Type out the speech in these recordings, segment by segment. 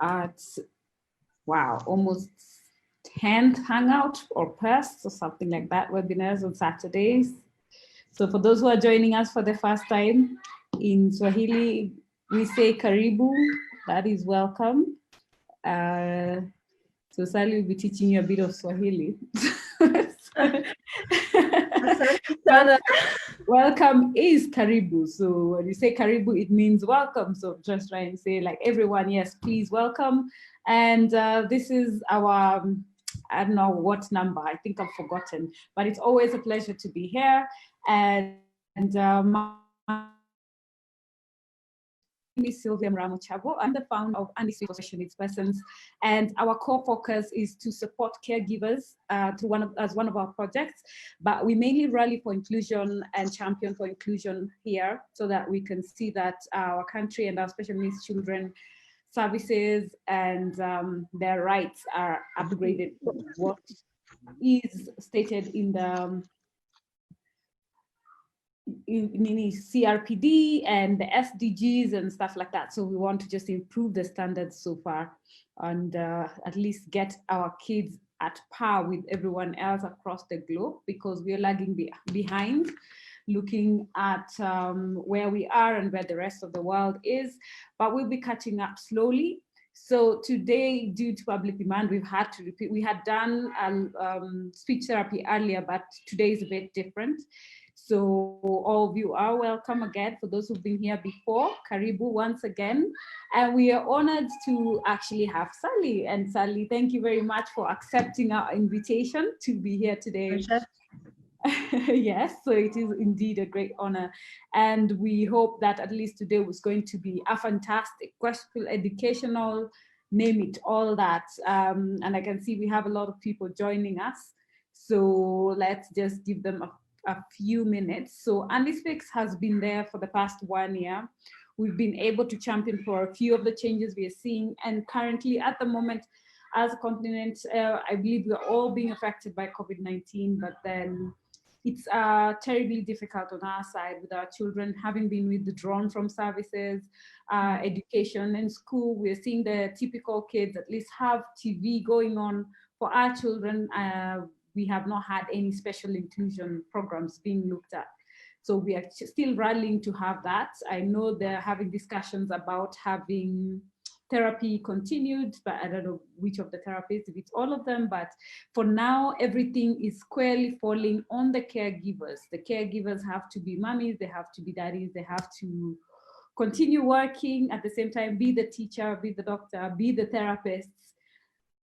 at, wow, almost 10th Hangout or PEST or something like that, webinars on Saturdays. So for those who are joining us for the first time, in Swahili, we say karibu, that is welcome. So Sally will be teaching you a bit of Swahili. Welcome is karibu. So when you say karibu, it means welcome. So just try and say like everyone, yes, please welcome. And this is our, I don't know what number, I think I've forgotten, but it's always a pleasure to be here. And my name is Sylvia Mochabo. I'm the founder of for Special Needs Persons, and our core focus is to support caregivers as one of our projects, but we mainly rally for inclusion and champion for inclusion here so that we can see that our country and our special needs children services and their rights are upgraded from what is stated in the CRPD and the SDGs and stuff like that. So we want to just improve the standards so far and at least get our kids at par with everyone else across the globe, because we are lagging behind looking at where we are and where the rest of the world is, but we'll be catching up slowly. So today, due to public demand, we've had to repeat. We had done speech therapy earlier, but today is a bit different. So all of you are welcome again. For those who've been here before, karibu once again. And we are honored to actually have Sally. And Sally, thank you very much for accepting our invitation to be here today. Yes, so it is indeed a great honor. And we hope that at least today was going to be a fantastic, questionable, educational, name it, all that. And I can see we have a lot of people joining us. So let's just give them a few minutes. So AndySpeaks has been there for the past 1 year. We've been able to champion for a few of the changes we are seeing. And currently at the moment, as a continent, I believe we're all being affected by COVID-19, but then it's terribly difficult on our side with our children having been withdrawn from services, education and school. We're seeing the typical kids at least have TV going on. For our children, we have not had any special inclusion programs being looked at. So we are still rallying to have that. I know they're having discussions about having therapy continued, but I don't know which of the therapists, if it's all of them, but for now, everything is squarely falling on the caregivers. The caregivers have to be mommies, they have to be daddies, they have to continue working at the same time, be the teacher, be the doctor, be the therapist.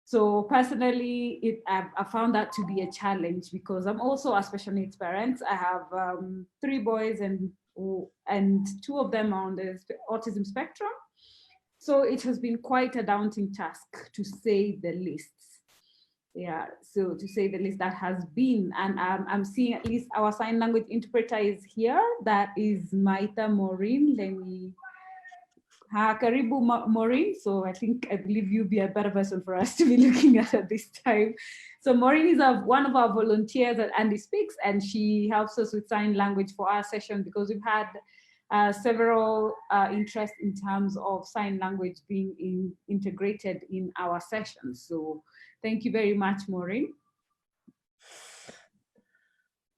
So personally, I found that to be a challenge because I'm also a special needs parent. I have 3 boys and 2 of them are on the autism spectrum. So it has been quite a daunting task, to say the least. Yeah, so to say the least, that has been, and I'm seeing at least our sign language interpreter is here. That is Maita Maureen. Let me, karibu Maureen. So I believe you'll be a better person for us to be looking at this time. So Maureen is one of our volunteers at AndySpeaks, and she helps us with sign language for our session because we've had several interests in terms of sign language being integrated in our sessions. So thank you very much, Maureen.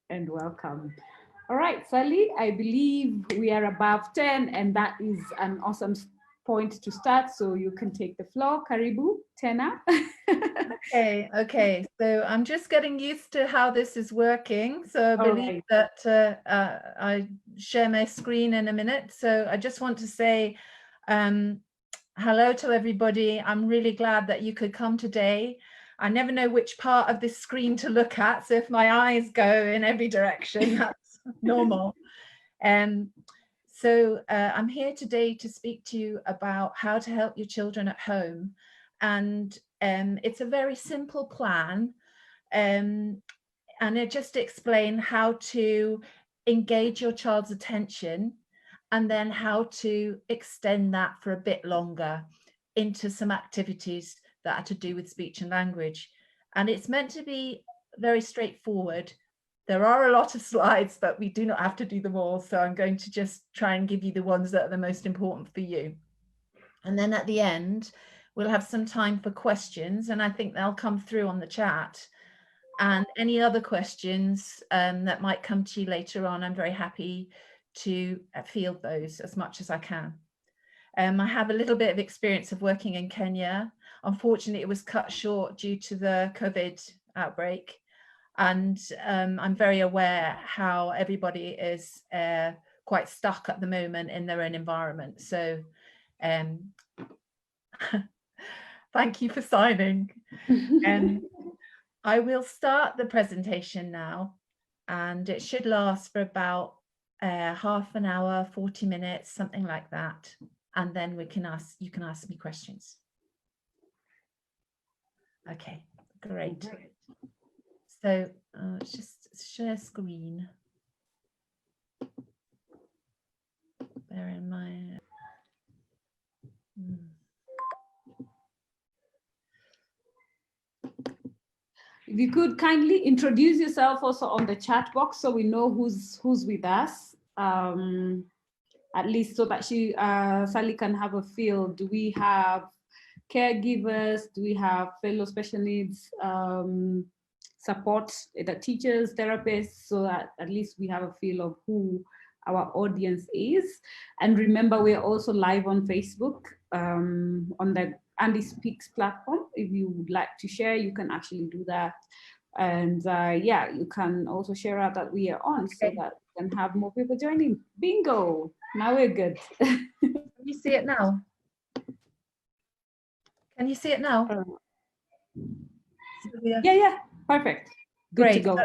And welcome. All right, Sally, I believe we are above 10, and that is an awesome point to start. So you can take the floor. Karibu, Tena. Okay. So I'm just getting used to how this is working. So I believe that I share my screen in a minute. So I just want to say hello to everybody. I'm really glad that you could come today. I never know which part of this screen to look at. So if my eyes go in every direction, that's normal. So I'm here today to speak to you about how to help your children at home. And it's a very simple plan. And it just explain how to engage your child's attention and then how to extend that for a bit longer into some activities that are to do with speech and language. And it's meant to be very straightforward. There are a lot of slides, but we do not have to do them all. So I'm going to just try and give you the ones that are the most important for you. And then at the end, we'll have some time for questions, and I think they'll come through on the chat. And any other questions that might come to you later on, I'm very happy to field those as much as I can. I have a little bit of experience of working in Kenya. Unfortunately, it was cut short due to the COVID outbreak. And I'm very aware how everybody is quite stuck at the moment in their own environment. So thank you for signing. I will start the presentation now, and it should last for about half an hour, 40 minutes, something like that. And then you can ask me questions. Okay, great. So let's just share screen. Bear in mind. If you could kindly introduce yourself also on the chat box so we know who's with us, at least so that Sally can have a feel. Do we have caregivers? Do we have fellow special needs support, the teachers, therapists, so that at least we have a feel of who our audience is? And remember, we're also live on Facebook on the Andy Speaks platform. If you would like to share, you can actually do that. And yeah, you can also share out that we are on, so that we can have more people joining. Bingo! Now we're good. Can you see it now? Can you see it now? Yeah, perfect. Good. Great. To go.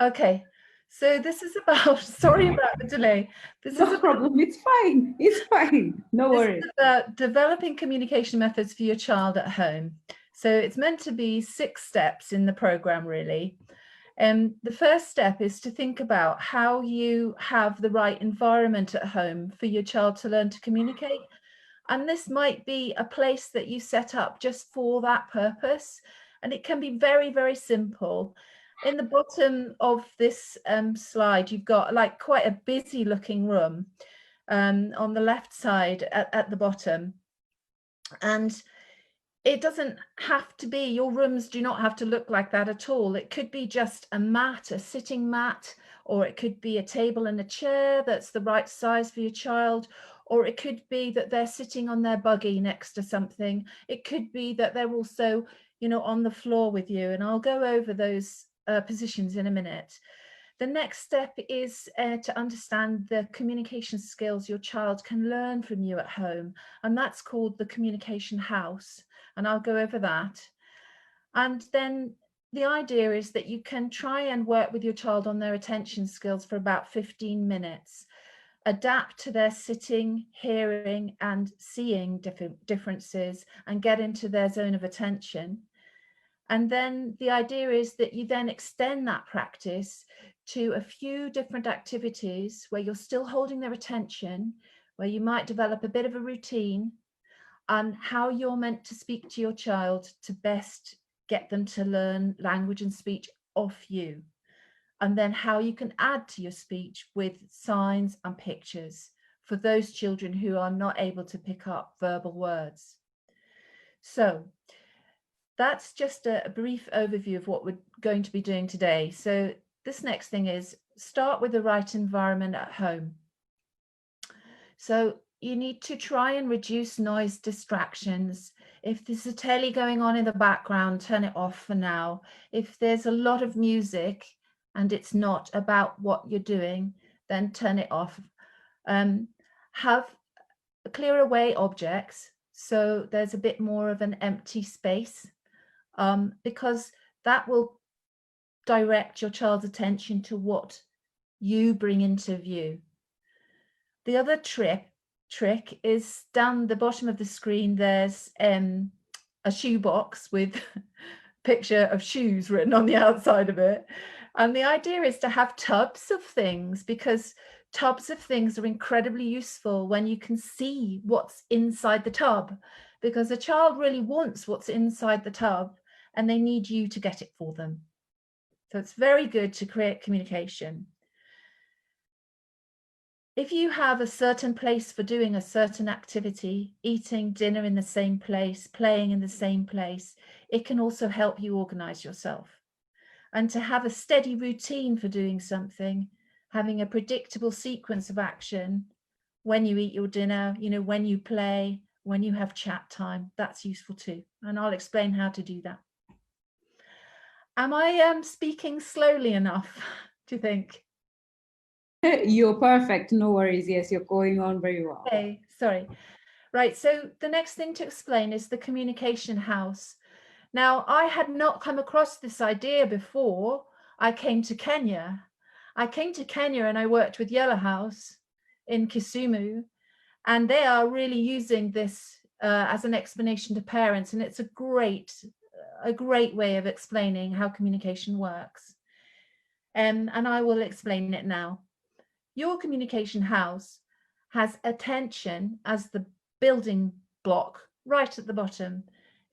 Okay. So this is about, sorry about the delay. This is no problem, it's fine. It's fine, no worries. This is about developing communication methods for your child at home. So it's meant to be 6 steps in the program, really. The first step is to think about how you have the right environment at home for your child to learn to communicate. And this might be a place that you set up just for that purpose. And it can be very, very simple. In the bottom of this slide, you've got like quite a busy looking room on the left side at the bottom. And it doesn't have to be, your rooms do not have to look like that at all. It could be just a mat, a sitting mat, or it could be a table and a chair that's the right size for your child. Or it could be that they're sitting on their buggy next to something. It could be that they're also, you know, on the floor with you. And I'll go over those positions in a minute. The next step is to understand the communication skills your child can learn from you at home. And that's called the communication house. And I'll go over that. And then the idea is that you can try and work with your child on their attention skills for about 15 minutes. Adapt to their sitting, hearing and seeing differences and get into their zone of attention. And then the idea is that you then extend that practice to a few different activities where you're still holding their attention, where you might develop a bit of a routine on how you're meant to speak to your child to best get them to learn language and speech off you. And then how you can add to your speech with signs and pictures for those children who are not able to pick up verbal words. So that's just a brief overview of what we're going to be doing today. So this next thing is start with the right environment at home. So you need to try and reduce noise distractions. If there's a telly going on in the background, turn it off for now. If there's a lot of music and it's not about what you're doing, then turn it off. Have clear away objects, so there's a bit more of an empty space, because that will direct your child's attention to what you bring into view. The other trick is down the bottom of the screen, there's a shoebox with a picture of shoes written on the outside of it. And the idea is to have tubs of things, because tubs of things are incredibly useful when you can see what's inside the tub, because a child really wants what's inside the tub and they need you to get it for them. So it's very good to create communication. if you have a certain place for doing a certain activity, eating dinner in the same place, playing in the same place, it can also help you organize yourself. And to have a steady routine for doing something, having a predictable sequence of action, when you eat your dinner, you know, when you play, when you have chat time, that's useful too. And I'll explain how to do that. Am I speaking slowly enough, do you think? You're perfect. No worries. Yes, you're going on very well. Okay, sorry. Right, so the next thing to explain is the communication house. Now, I had not come across this idea before I came to Kenya. I came to Kenya and I worked with Yellow House in Kisumu, and they are really using this as an explanation to parents, and it's a great way of explaining how communication works. And I will explain it now. Your communication house has attention as the building block right at the bottom.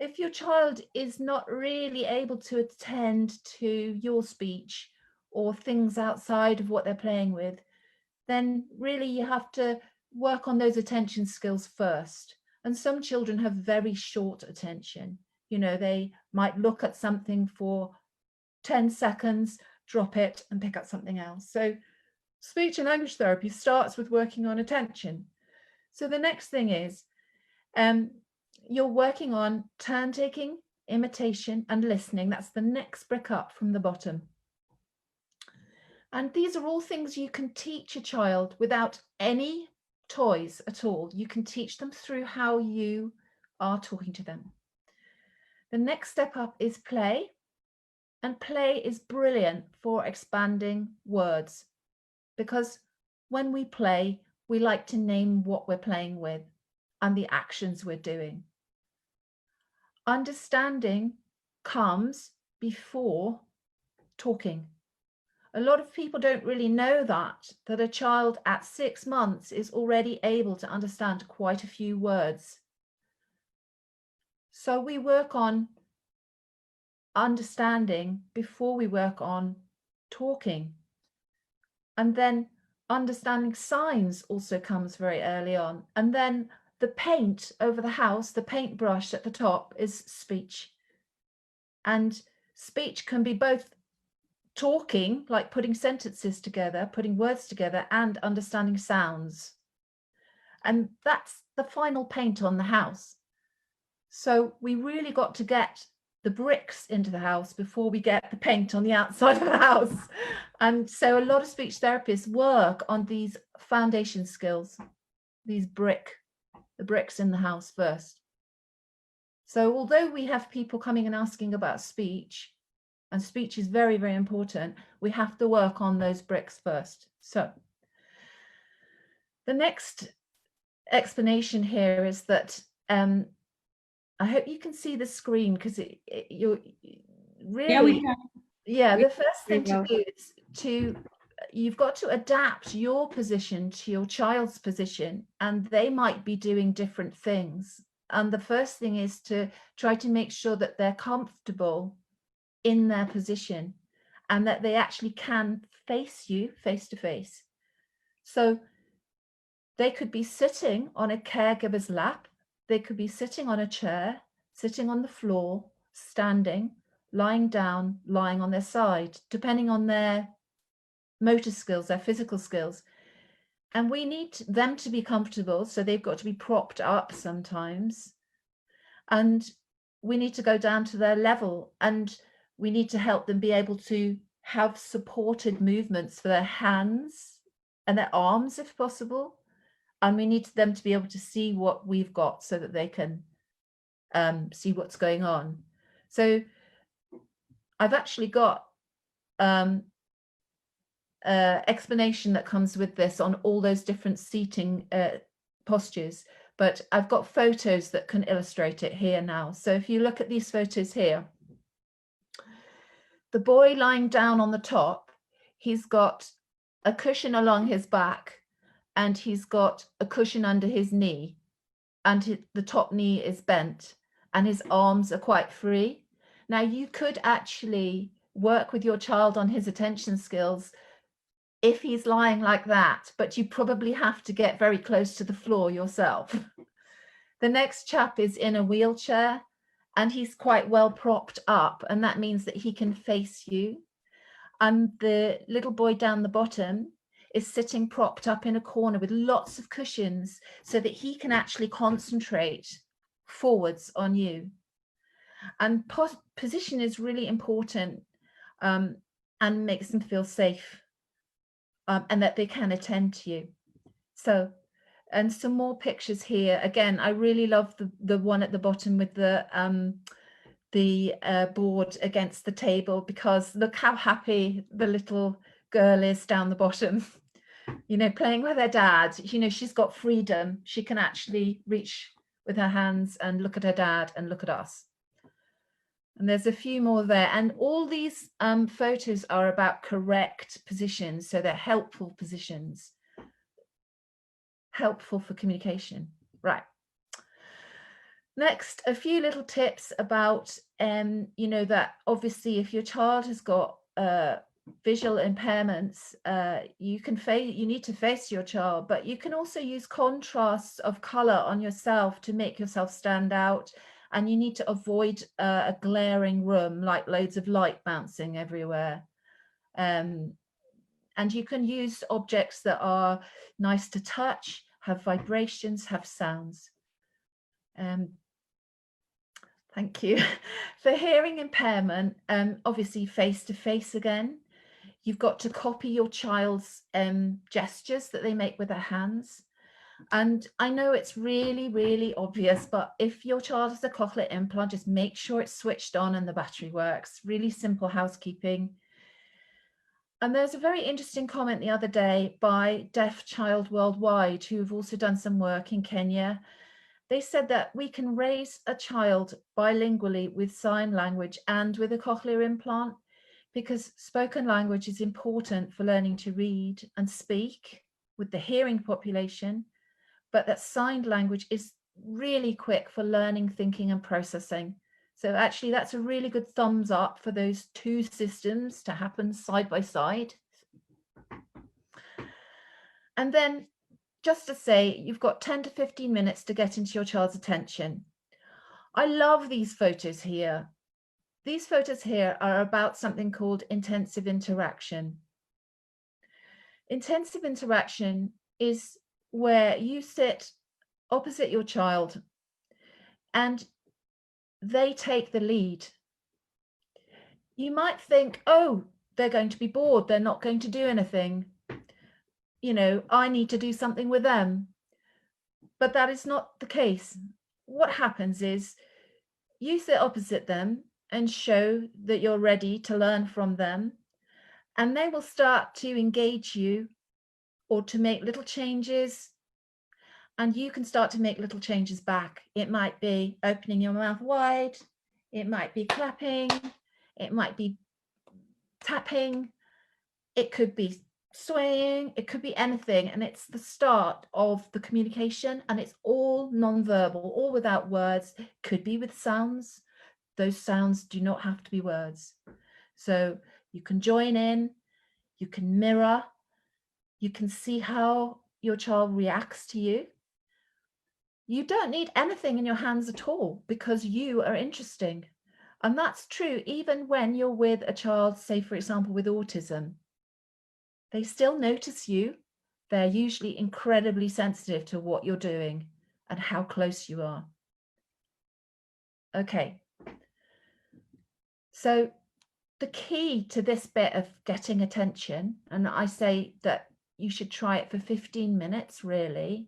If your child is not really able to attend to your speech or things outside of what they're playing with, then really you have to work on those attention skills first. And some children have very short attention. You know, they might look at something for 10 seconds, drop it and pick up something else. So speech and language therapy starts with working on attention. So the next thing is you're working on turn taking, imitation, and listening. That's the next brick up from the bottom. And these are all things you can teach a child without any toys at all. You can teach them through how you are talking to them. The next step up is play. And play is brilliant for expanding words, because when we play, we like to name what we're playing with and the actions we're doing. Understanding comes before talking. A lot of people don't really know that a child at 6 months is already able to understand quite a few words. So we work on understanding before we work on talking. And then understanding signs also comes very early on. And then the paint over the house, the paintbrush at the top, is speech. And speech can be both talking, like putting sentences together, putting words together, and understanding sounds. And that's the final paint on the house. So we really got to get the bricks into the house before we get the paint on the outside of the house. And so a lot of speech therapists work on these foundation skills, the bricks in the house first. So although we have people coming and asking about speech, and speech is very, very important, we have to work on those bricks first. So the next explanation here is that I hope you can see the screen, because you're really, yeah, we can. The first thing to do is you've got to adapt your position to your child's position, and they might be doing different things. And the first thing is to try to make sure that they're comfortable in their position and that they actually can face you face to face. So they could be sitting on a caregiver's lap. They could be sitting on a chair, sitting on the floor, standing, lying down, lying on their side, depending on their motor skills, their physical skills. And we need them to be comfortable, so they've got to be propped up sometimes. And we need to go down to their level, and we need to help them be able to have supported movements for their hands and their arms if possible. And we need them to be able to see what we've got so that they can see what's going on. So I've actually got explanation that comes with this on all those different seating postures, but I've got photos that can illustrate it here now. So if you look at these photos here, the boy lying down on the top, he's got a cushion along his back, and he's got a cushion under his knee, and the top knee is bent, and his arms are quite free. Now you could actually work with your child on his attention skills if he's lying like that, but you probably have to get very close to the floor yourself. The next chap is in a wheelchair and he's quite well propped up, and that means that he can face you. And the little boy down the bottom is sitting propped up in a corner with lots of cushions so that he can actually concentrate forwards on you. And position is really important, and makes them feel safe, and that they can attend to you. So, and some more pictures here. Again, I really love the one at the bottom with the board against the table, because look how happy the little girl is down the bottom, you know, playing with her dad. You know, she's got freedom. She can actually reach with her hands and look at her dad and look at us. And there's a few more there. And all these photos are about correct positions. So they're helpful positions, helpful for communication. Right. Next, a few little tips about, you know, that obviously if your child has got visual impairments, you need to face your child, but you can also use contrasts of color on yourself to make yourself stand out. And you need to avoid a glaring room, like loads of light bouncing everywhere. And you can use objects that are nice to touch, have vibrations, have sounds. Thank you. For hearing impairment, obviously face-to-face again. You've got to copy your child's gestures that they make with their hands. And I know it's really, really obvious, but if your child has a cochlear implant, just make sure it's switched on and the battery works. Really simple housekeeping. And there's a very interesting comment the other day by Deaf Child Worldwide, who have also done some work in Kenya. They said that we can raise a child bilingually with sign language and with a cochlear implant, because spoken language is important for learning to read and speak with the hearing population, but that signed language is really quick for learning, thinking and processing. So actually that's a really good thumbs up for those two systems to happen side by side. And then just to say, you've got 10 to 15 minutes to get into your child's attention. I love these photos here. These photos here are about something called intensive interaction. Intensive interaction is where you sit opposite your child and they take the lead. You might think, oh, they're going to be bored, they're not going to do anything. You know, I need to do something with them. But that is not the case. What happens is you sit opposite them and show that you're ready to learn from them, and they will start to engage you or to make little changes, and you can start to make little changes back. It might be opening your mouth wide, it might be clapping, it might be tapping, it could be swaying, it could be anything, and it's the start of the communication, and it's all non-verbal, all without words. Could be with sounds. Those sounds do not have to be words. So you can join in, you can mirror, you can see how your child reacts to you. You don't need anything in your hands at all because you are interesting. And that's true even when you're with a child, say, for example, with autism. They still notice you. They're usually incredibly sensitive to what you're doing and how close you are. Okay. So the key to this bit of getting attention, and I say that you should try it for 15 minutes, really.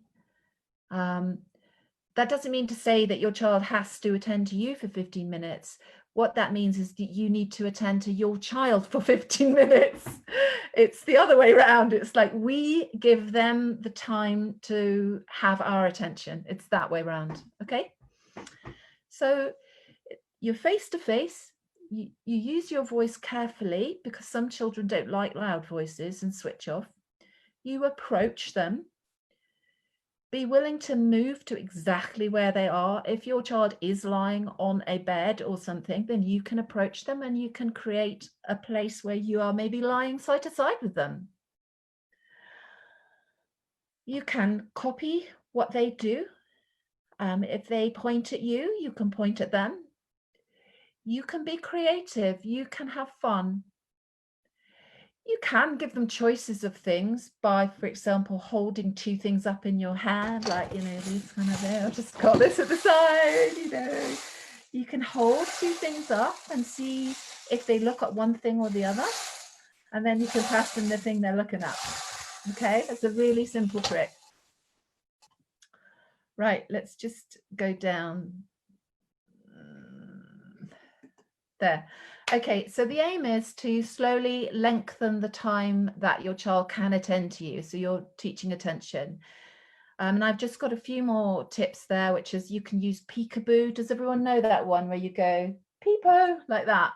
That doesn't mean to say that your child has to attend to you for 15 minutes. What that means is that you need to attend to your child for 15 minutes. It's the other way around. It's like we give them the time to have our attention. It's that way around. Okay. So you're face to face. You use your voice carefully because some children don't like loud voices and switch off. You approach them. Be willing to move to exactly where they are. If your child is lying on a bed or something, then you can approach them and you can create a place where you are maybe lying side to side with them. You can copy what they do. If they point at you, you can point at them. You can be creative. You can have fun. You can give them choices of things by, for example, holding two things up in your hand, like, you know, these kind of, I've just got this at the side, you know. You can hold two things up and see if they look at one thing or the other. And then you can pass them the thing they're looking at. Okay, that's a really simple trick. Right, let's just go down. There. Okay, so the aim is to slowly lengthen the time that your child can attend to you. So you're teaching attention. And I've just got a few more tips there, which is you can use peekaboo. Does everyone know that one where you go peepo like that?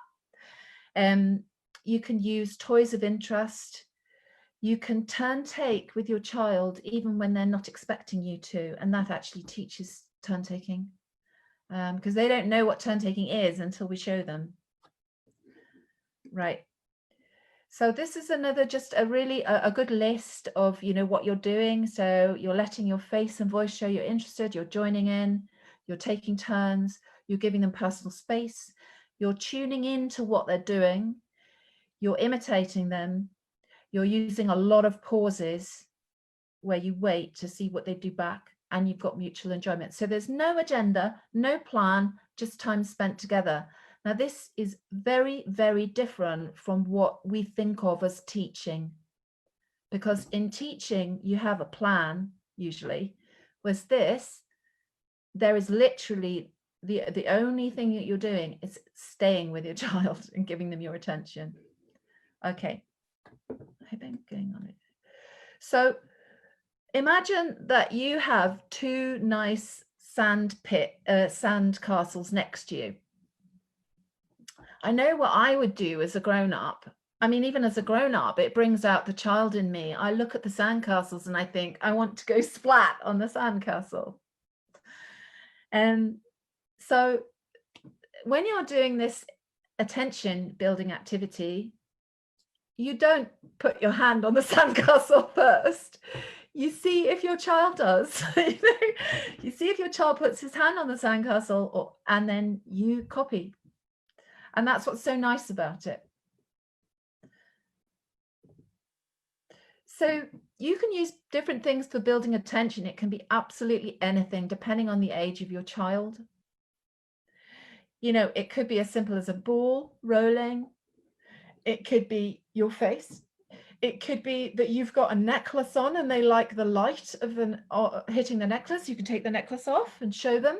You can use toys of interest. You can turn take with your child even when they're not expecting you to, and that actually teaches turn taking, because they don't know what turn taking is until we show them. Right. So this is another, just a really a good list of, you know, what you're doing. So you're letting your face and voice show you're interested, you're joining in, you're taking turns, you're giving them personal space, you're tuning into what they're doing, you're imitating them, you're using a lot of pauses where you wait to see what they do back, and you've got mutual enjoyment. So there's no agenda, no plan, just time spent together. Now, this is very, very different from what we think of as teaching, because in teaching, you have a plan, usually, whereas this, there is literally the only thing that you're doing is staying with your child and giving them your attention. Okay, I hope I'm going on it. So imagine that you have two nice sand castles next to you. I know what I would do as a grown-up. I mean, even as a grown-up, it brings out the child in me. I look at the sandcastles and I think, I want to go splat on the sandcastle. And so when you're doing this attention building activity, you don't put your hand on the sandcastle first. You see if your child does. You see if your child puts his hand on the sandcastle, and then you copy. And that's what's so nice about it. So you can use different things for building attention. It can be absolutely anything, depending on the age of your child. You know, it could be as simple as a ball rolling. It could be your face. It could be that you've got a necklace on and they like the light of hitting the necklace. You can take the necklace off and show them.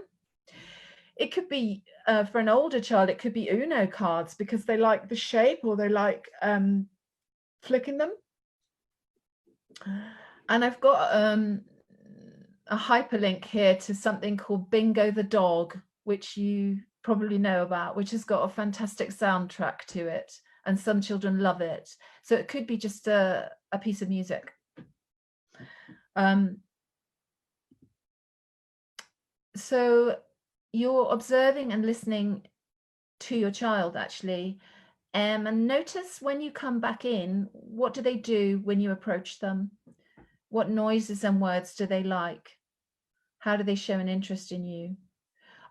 It could be, for an older child, it could be Uno cards because they like the shape, or they like flicking them. And I've got a hyperlink here to something called Bingo the Dog, which you probably know about, which has got a fantastic soundtrack to it. And some children love it. So it could be just a piece of music. So you're observing and listening to your child, actually. And notice when you come back in, what do they do when you approach them? What noises and words do they like? How do they show an interest in you?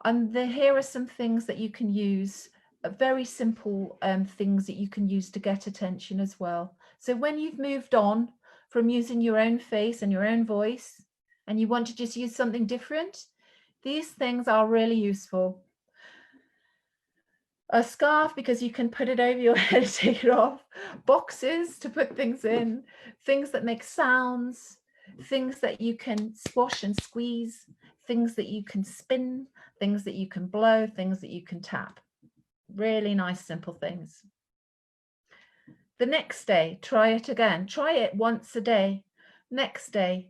And here are some things that you can use, very simple things that you can use to get attention as well. So when you've moved on from using your own face and your own voice, and you want to just use something different, these things are really useful. A scarf, because you can put it over your head, take it off. Boxes to put things in. Things that make sounds. Things that you can squash and squeeze. Things that you can spin. Things that you can blow. Things that you can tap. Really nice, simple things. The next day, try it again. Try it once a day. Next day,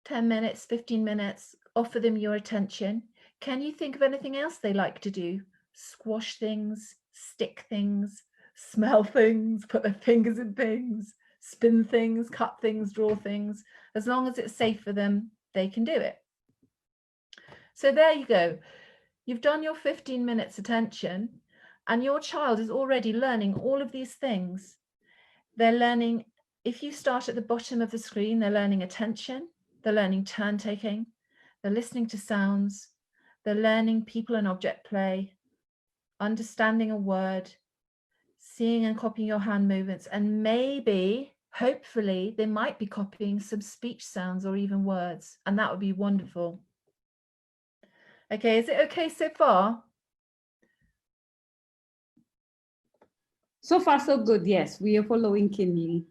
10 minutes, 15 minutes. Offer them your attention. Can you think of anything else they like to do? Squash things, stick things, smell things, put their fingers in things, spin things, cut things, draw things. As long as it's safe for them, they can do it. So there you go. You've done your 15 minutes attention, and your child is already learning all of these things. They're learning, if you start at the bottom of the screen, they're learning attention, they're learning turn taking, they're listening to sounds, they're learning people and object play, understanding a word, seeing and copying your hand movements, and maybe, hopefully, they might be copying some speech sounds or even words, and that would be wonderful. Okay, is it okay so far? So far, so good. Yes, we are following keenly.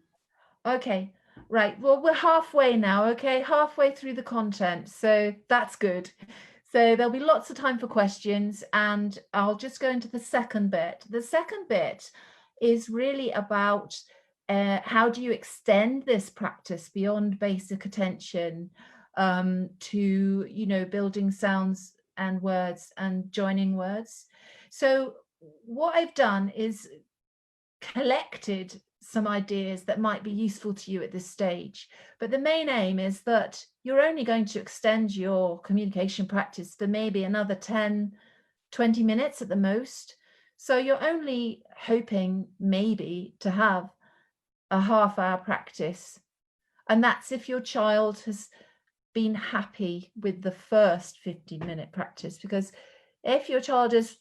Okay, right. Well, we're halfway now, okay? Halfway through the content, so that's good. So there'll be lots of time for questions, and I'll just go into the second bit. The second bit is really about how do you extend this practice beyond basic attention to, you know, building sounds and words and joining words. So what I've done is collected some ideas that might be useful to you at this stage. But the main aim is that you're only going to extend your communication practice for maybe another 10, 20 minutes at the most. So you're only hoping maybe to have a half-hour practice. And that's if your child has been happy with the first 15-minute practice, because if your child is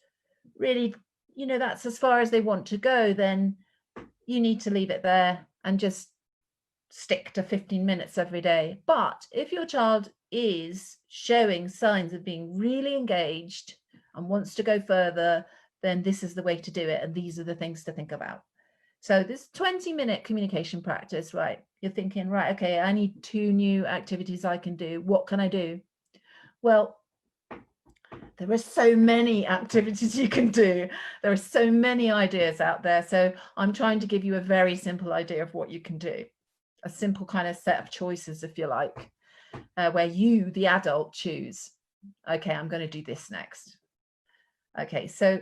really, you know, that's as far as they want to go, then you need to leave it there and just stick to 15 minutes every day. But if your child is showing signs of being really engaged and wants to go further, then this is the way to do it. And these are the things to think about. So this 20-minute communication practice, right? You're thinking, right, okay, I need 2 new activities I can do. What can I do? Well, there are so many activities you can do. There are so many ideas out there. So I'm trying to give you a very simple idea of what you can do. A simple kind of set of choices, if you like, where you, the adult, choose, okay, I'm going to do this next. Okay, so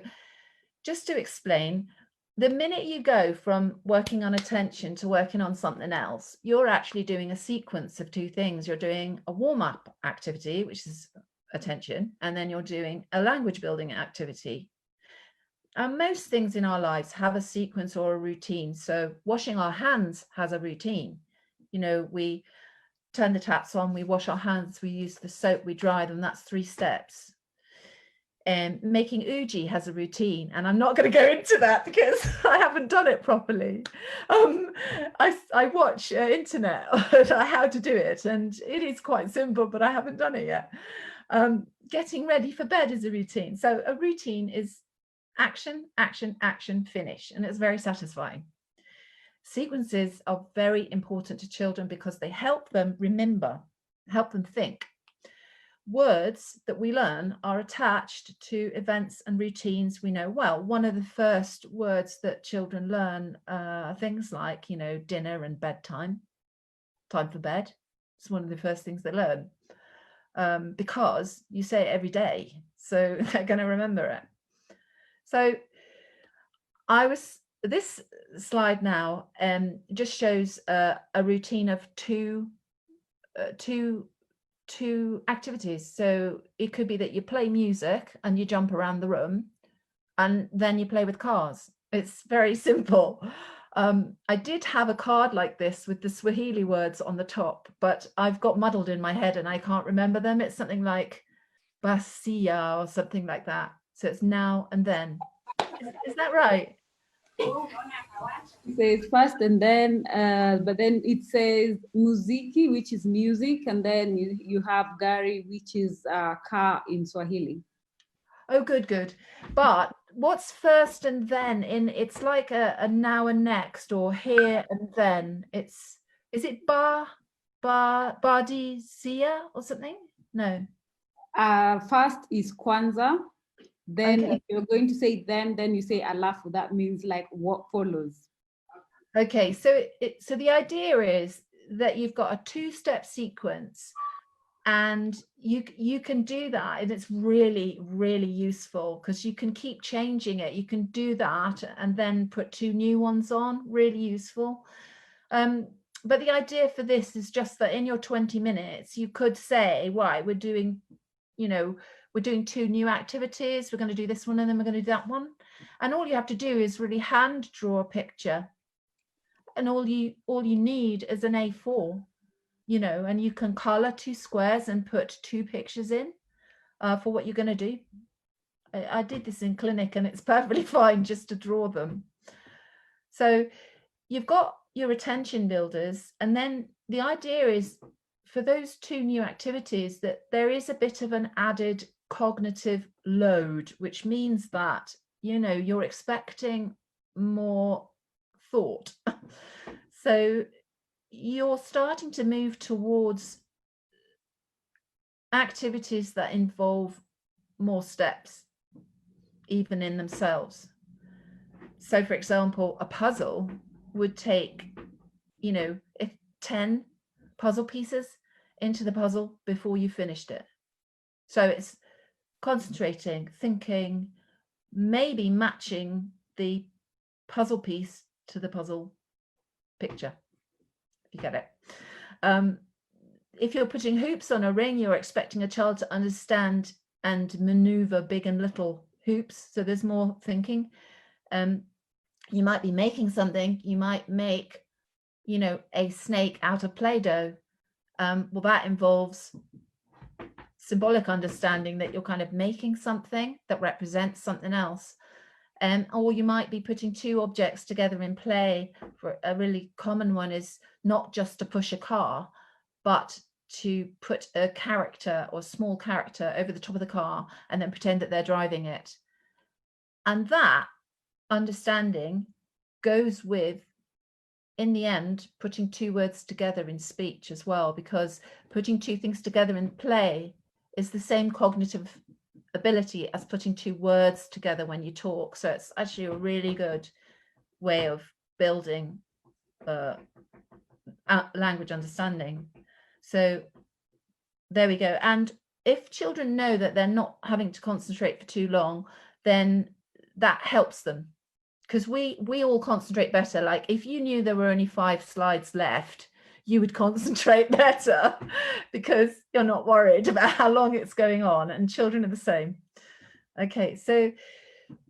just to explain, the minute you go from working on attention to working on something else, you're actually doing a sequence of 2 things. You're doing a warm-up activity, which is attention, and then you're doing a language building activity. And most things in our lives have a sequence or a routine. So washing our hands has a routine. You know, we turn the taps on, we wash our hands, we use the soap, we dry them. That's 3 steps. And making uji has a routine, and I'm not going to go into that because I haven't done it properly. I watch internet on how to do it, and it is quite simple, but I haven't done it yet. Getting ready for bed is a routine. So a routine is action, action, action, finish, and it's very satisfying. Sequences are very important to children because they help them remember, help them think. Words that we learn are attached to events and routines we know well. One of the first words that children learn are things like, you know, dinner and bedtime, time for bed. It's one of the first things they learn because you say it every day, so they're going to remember it. So this slide now just shows a routine of two activities. So it could be that you play music and you jump around the room, and then you play with cars. It's very simple. I did have a card like this with the Swahili words on the top, but I've got muddled in my head and I can't remember them. It's something like Basia or something like that. So it's now and then. Is that right? It says first and then, but then it says muziki, which is music, and then you have gari, which is car in Swahili. Oh, good. But what's first and then in? It's like a now and next, or here and then. Is it badi sia or something? No. First is kwanza. Then Okay. if you're going to say then you say alafu. That means like what follows. Okay, so the idea is that you've got a 2-step sequence, and you can do that, and it's really, really useful because you can keep changing it. You can do that and then put 2 new ones on. Really useful. But the idea for this is just that in your 20 minutes, you could say, right, we're doing 2 new activities. We're going to do this one and then we're going to do that one. And all you have to do is really hand draw a picture. And all you need is an A4. you know, and you can color 2 squares and put 2 pictures in for what you're going to do. I did this in clinic and it's perfectly fine just to draw them. So you've got your attention builders, and then the idea is for those 2 new activities that there is a bit of an added cognitive load, which means that, you know, you're expecting more thought. So you're starting to move towards activities that involve more steps, even in themselves. So, for example, a puzzle would take, you know, 10 puzzle pieces into the puzzle before you finished it. So it's concentrating, thinking, maybe matching the puzzle piece to the puzzle picture. You get it. If you're putting hoops on a ring, you're expecting a child to understand and maneuver big and little hoops. So there's more thinking. You might be making something. You might make, you know, a snake out of Play-Doh. Well, that involves symbolic understanding that you're kind of making something that represents something else. Or you might be putting 2 objects together in play. For a really common one is not just to push a car, but to put a character or small character over the top of the car and then pretend that they're driving it. And that understanding goes with, in the end, putting 2 words together in speech as well, because putting 2 things together in play is the same cognitive ability as putting 2 words together when you talk. So it's actually a really good way of building language understanding. So there we go. And if children know that they're not having to concentrate for too long, then that helps them, because we all concentrate better. Like if you knew there were only 5 slides left, you would concentrate better because you're not worried about how long it's going on, and children are the same. Okay, so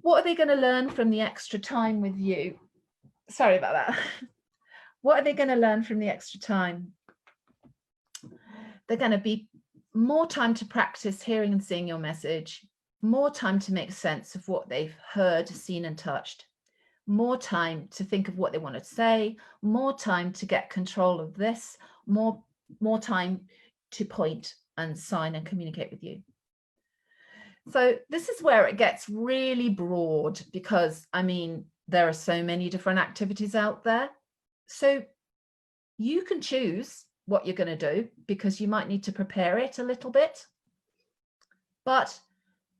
what are they going to learn from the extra time with you? Sorry about that. What are they going to learn from the extra time? They're going to be more time to practice hearing and seeing your message, more time to make sense of what they've heard, seen and touched, more time to think of what they want to say, more time to get control of this, more time to point and sign and communicate with you. So this is where it gets really broad, because I mean, there are so many different activities out there. So you can choose what you're going to do, because you might need to prepare it a little bit, but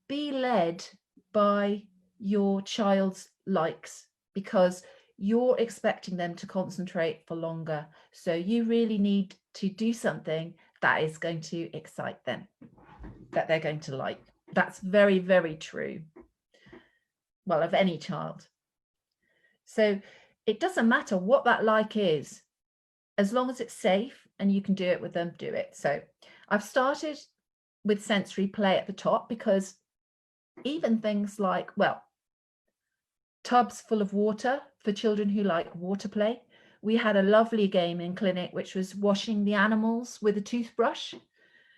be led by your child's likes, because you're expecting them to concentrate for longer. So you really need to do something that is going to excite them, that they're going to like. That's very, very true. Well, of any child. So it doesn't matter what that like is, as long as it's safe and you can do it with them, do it. So I've started with sensory play at the top, because even things like, well, tubs full of water for children who like water play. We had a lovely game in clinic, which was washing the animals with a toothbrush.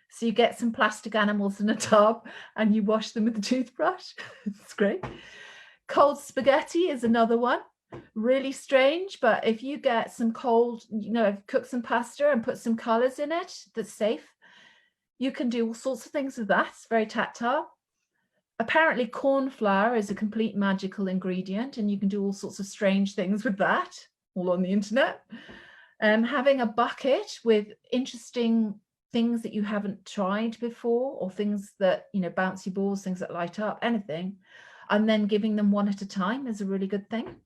So you get some plastic animals in a tub and you wash them with a toothbrush. It's great. Cold spaghetti is another one. Really strange, but if you get some cold, you know, cook some pasta and put some colors in it, that's safe. You can do all sorts of things with that. It's very tactile. Apparently corn flour is a complete magical ingredient, and you can do all sorts of strange things with that, all on the internet. Having a bucket with interesting things that you haven't tried before, or things that, you know, bouncy balls, things that light up, anything, and then giving them one at a time is a really good thing.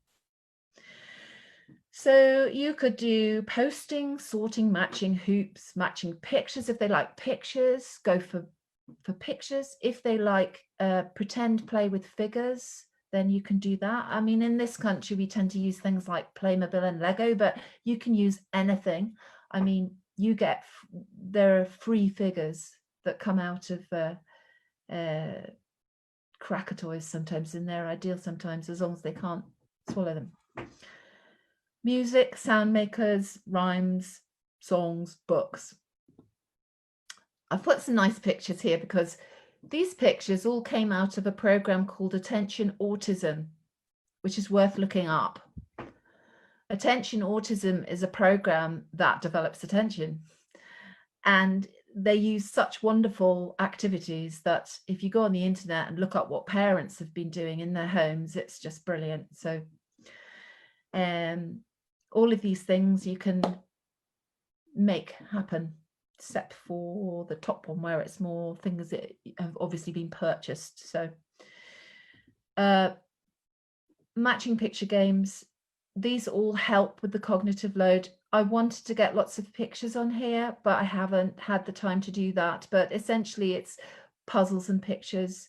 So you could do posting, sorting, matching hoops, matching pictures. If they like pictures, go for pictures. If they like pretend play with figures, then you can do that. I mean, in this country, we tend to use things like Playmobil and Lego, but you can use anything. I mean, there are free figures that come out of cracker toys sometimes, and they're ideal sometimes, as long as they can't swallow them. Music, sound makers, rhymes, songs, books. I've put some nice pictures here because these pictures all came out of a program called Attention Autism, which is worth looking up. Attention Autism is a program that develops attention, and they use such wonderful activities that if you go on the internet and look up what parents have been doing in their homes, it's just brilliant. So all of these things you can make happen, except for the top one where it's more things that have obviously been purchased. So matching picture games, these all help with the cognitive load. I wanted to get lots of pictures on here, but I haven't had the time to do that. But essentially it's puzzles and pictures.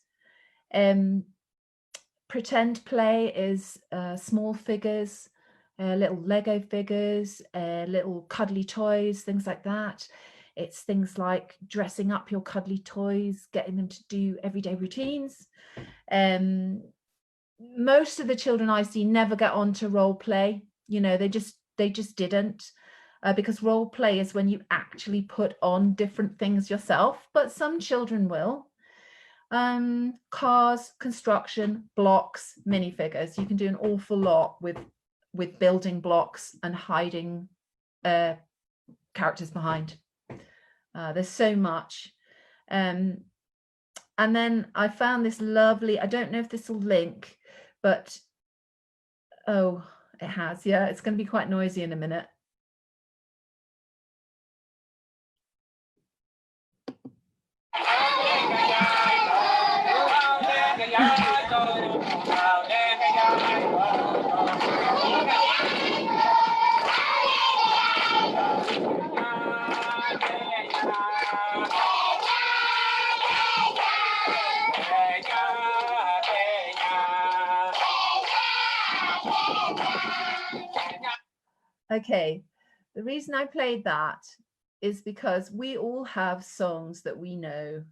Pretend play is small figures, little Lego figures, little cuddly toys, things like that. It's things like dressing up your cuddly toys, getting them to do everyday routines. Most of the children I see never get on to role play. You know, they just didn't, because role play is when you actually put on different things yourself, but some children will. Cars, construction, blocks, minifigures. You can do an awful lot with building blocks and hiding characters behind. There's so much. And then I found this lovely, I don't know if this will link, but oh, it has. Yeah, it's going to be quite noisy in a minute. Okay, the reason I played that is because we all have songs that we know,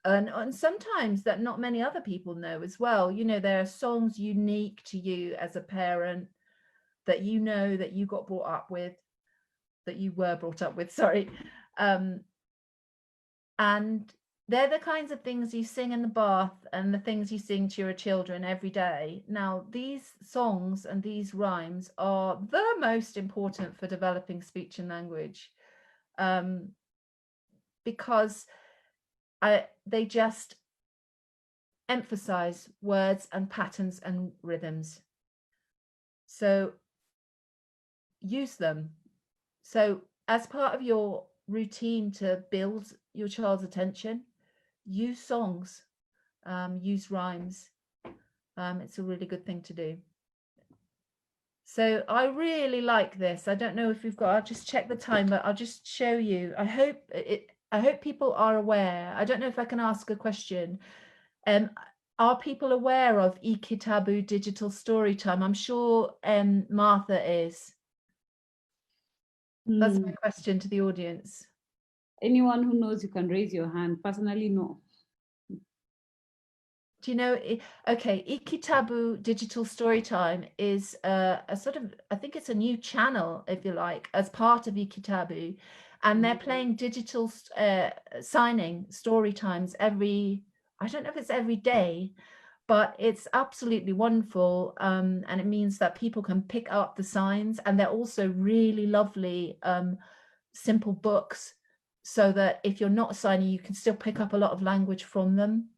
and sometimes that not many other people know as well. You know, there are songs unique to you as a parent that you know, that you got brought up with, that you were brought up with, sorry. And they're the kinds of things you sing in the bath and the things you sing to your children every day. Now, these songs and these rhymes are the most important for developing speech and language, because they just emphasize words and patterns and rhythms. So use them. So as part of your routine to build your child's attention, use songs, use rhymes. It's a really good thing to do. So I really like this. I don't know if we've got, I'll just check the time, but I'll just show you. I hope people are aware. I don't know if I can ask a question. Are people aware of eKitabu digital story time? I'm sure Martha is. That's my question to the audience. Anyone who knows, you can raise your hand. Personally, no. Do you know? Okay, eKitabu digital story time is a sort of, I think it's a new channel, if you like, as part of eKitabu, and they're playing digital signing story times every, I don't know if it's every day, but it's absolutely wonderful. And it means that people can pick up the signs, and they're also really lovely, simple books, so that if you're not signing, you can still pick up a lot of language from them.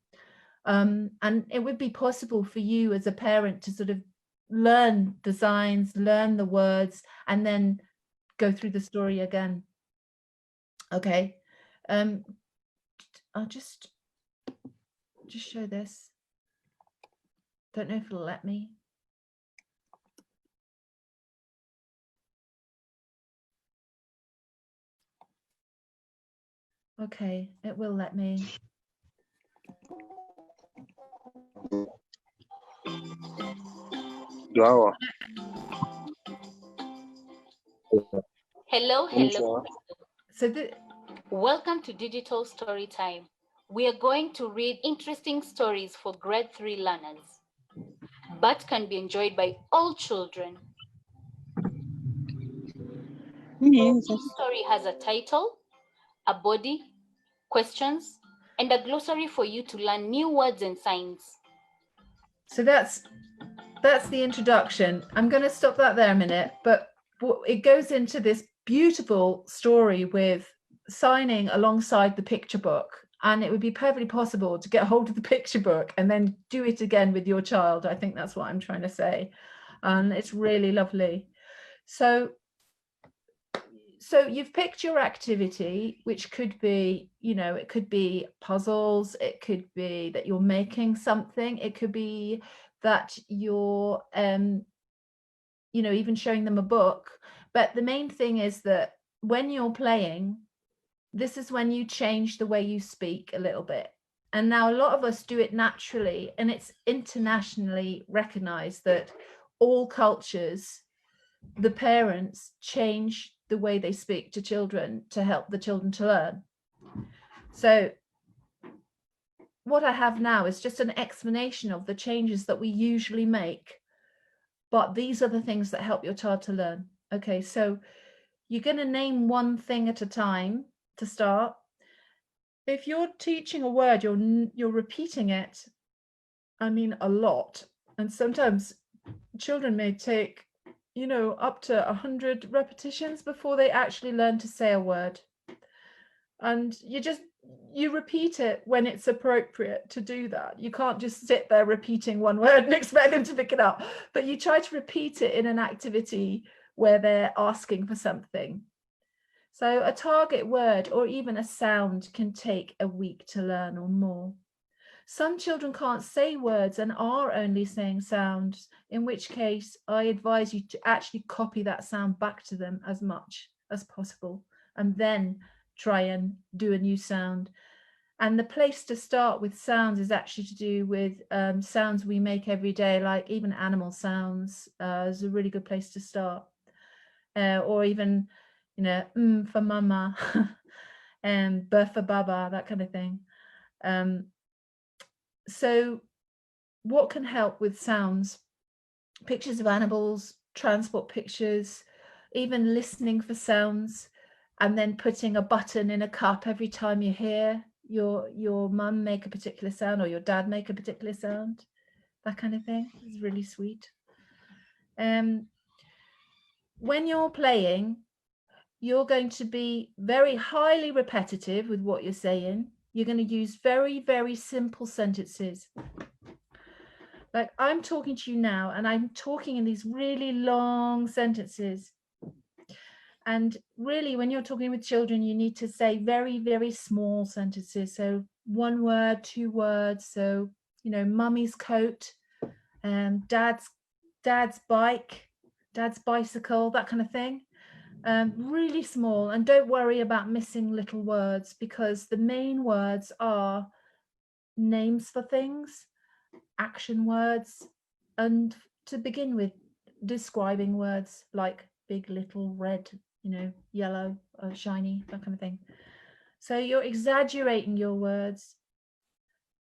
And it would be possible for you as a parent to sort of learn the signs, learn the words, and then go through the story again. Okay. I'll just show this. Don't know if it'll let me. Okay, it will let me. Hello. So welcome to Digital Story Time. We are going to read interesting stories for grade 3 learners, but can be enjoyed by all children. Yes. Each story has a title, a body, questions, and a glossary for you to learn new words and signs. So that's the introduction. I'm going to stop that there a minute, but it goes into this beautiful story with signing alongside the picture book. And it would be perfectly possible to get hold of the picture book and then do it again with your child. I think that's what I'm trying to say. And it's really lovely. So you've picked your activity, which could be, you know, it could be puzzles, it could be that you're making something, it could be that you're you know, even showing them a book. But the main thing is that when you're playing, this is when you change the way you speak a little bit. And now a lot of us do it naturally, and it's internationally recognized that all cultures, the parents change the way they speak to children to help the children to learn. So what I have now is just an explanation of the changes that we usually make, but these are the things that help your child to learn. Okay, so you're going to name one thing at a time to start. If you're teaching a word, you're repeating it, I mean, a lot. And sometimes children may take, you know, up to 100 repetitions before they actually learn to say a word. And you repeat it when it's appropriate to do that. You can't just sit there repeating one word and expect them to pick it up, but you try to repeat it in an activity where they're asking for something. So a target word or even a sound can take a week to learn or more. Some children can't say words and are only saying sounds, in which case I advise you to actually copy that sound back to them as much as possible, and then try and do a new sound. And the place to start with sounds is actually to do with sounds we make every day, like even animal sounds is a really good place to start. Or even, you know, for mama, and b for baba, that kind of thing. So what can help with sounds? Pictures of animals, transport pictures, even listening for sounds, and then putting a button in a cup every time you hear your mum make a particular sound or your dad make a particular sound. That kind of thing is really sweet. When you're playing, you're going to be very highly repetitive with what you're saying. You're going to use very, very simple sentences. Like I'm talking to you now, and I'm talking in these really long sentences. And really, when you're talking with children, you need to say very, very small sentences. So 1 word, 2 words. So, you know, mummy's coat, dad's bike, dad's bicycle, that kind of thing. Really small, and don't worry about missing little words, because the main words are names for things, action words, and to begin with, describing words like big, little, red, you know, yellow, shiny, that kind of thing. So you're exaggerating your words.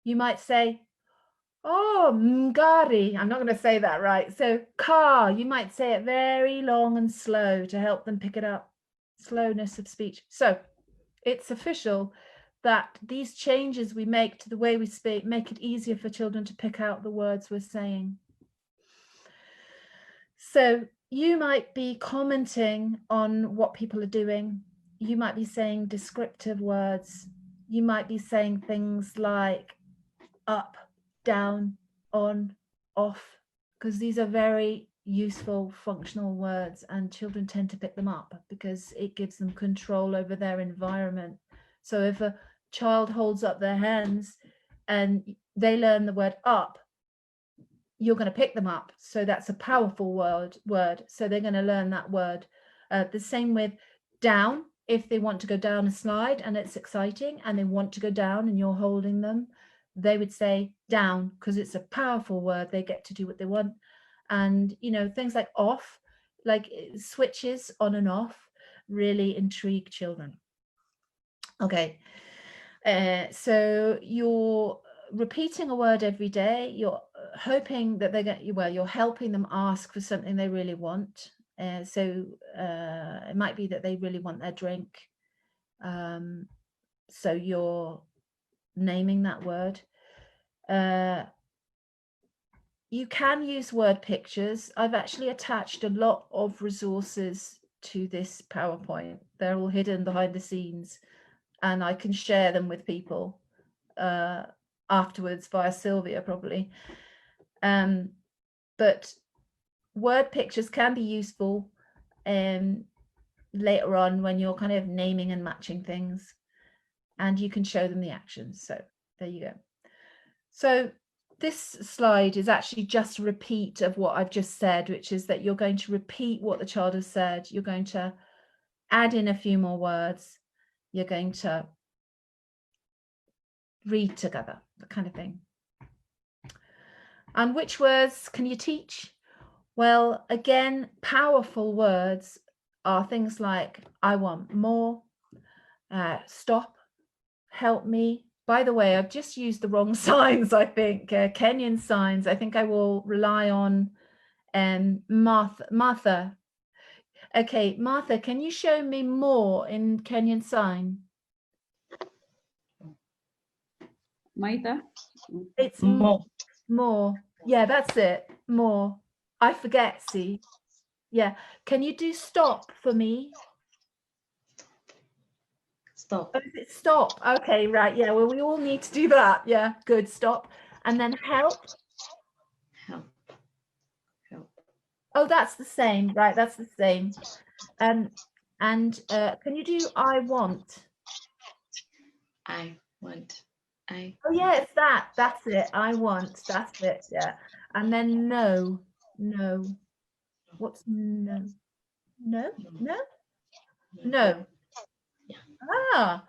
You might say, oh, ngari. I'm not going to say that right. So car, you might say it very long and slow to help them pick it up. Slowness of speech. So it's official that these changes we make to the way we speak make it easier for children to pick out the words we're saying. So you might be commenting on what people are doing. You might be saying descriptive words. You might be saying things like up, down, on, off, because these are very useful functional words, and children tend to pick them up because it gives them control over their environment. So if a child holds up their hands and they learn the word up, you're going to pick them up. So that's a powerful word. So they're going to learn that word. The same with down. If they want to go down a slide and it's exciting and they want to go down and you're holding them, they would say down, because it's a powerful word. They get to do what they want. And, you know, things like off, like switches on and off, really intrigue children. Okay. So you're repeating a word every day. You're hoping that they're going, well, you're helping them ask for something they really want. So it might be that they really want their drink. So you're naming that word. You can use word pictures. I've actually attached a lot of resources to this PowerPoint. They're all hidden behind the scenes, and I can share them with people afterwards via Sylvia probably. But word pictures can be useful later on when you're kind of naming and matching things, and you can show them the actions. So there you go. So this slide is actually just a repeat of what I've just said, which is that you're going to repeat what the child has said. You're going to add in a few more words. You're going to read together, that kind of thing. And which words can you teach? Well, again, powerful words are things like I want more, stop, help me. By the way, I've just used the wrong signs, I think, Kenyan signs. I think I will rely on Martha. Okay, Martha, can you show me more in Kenyan sign? Maitha? It's more. More. Yeah, that's it. More. I forget, see? Yeah. Can you do stop for me? Stop. Oh, is it stop? Okay, right. Yeah, well, we all need to do that. Yeah, good. Stop. And then help. Help. Help. Oh, that's the same. Right, that's the same. And can you do I want? I want. Oh, yeah, it's that. That's it. I want. That's it. Yeah. And then no. No. What's no? No? No? No. Yeah. Ah,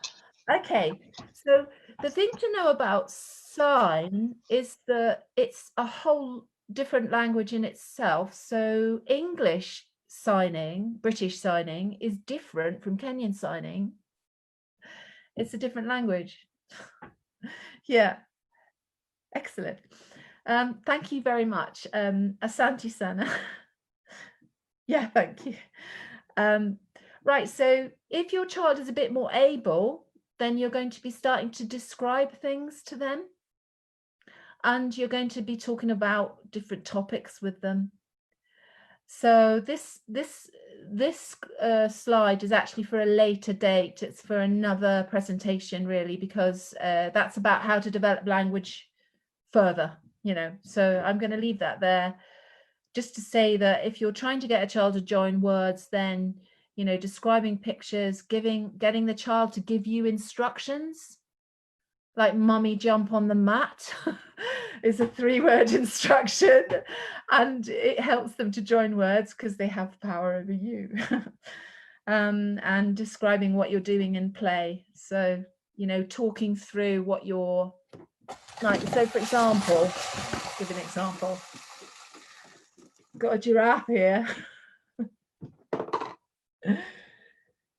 okay. So the thing to know about sign is that it's a whole different language in itself. So English signing, British signing, is different from Kenyan signing. It's a different language. Yeah. Excellent. Thank you very much. Asante Sana. Yeah, thank you. Right, so if your child is a bit more able, then you're going to be starting to describe things to them. And you're going to be talking about different topics with them. So this slide is actually for a later date. It's for another presentation, really, because that's about how to develop language further, you know. So I'm going to leave that there just to say that if you're trying to get a child to join words, then, you know, describing pictures, getting the child to give you instructions, like mummy jump on the mat is a 3-word instruction, and it helps them to join words because they have power over you. And describing what you're doing in play. So, you know, talking through what you're like. So for example, give an example. Got a giraffe here.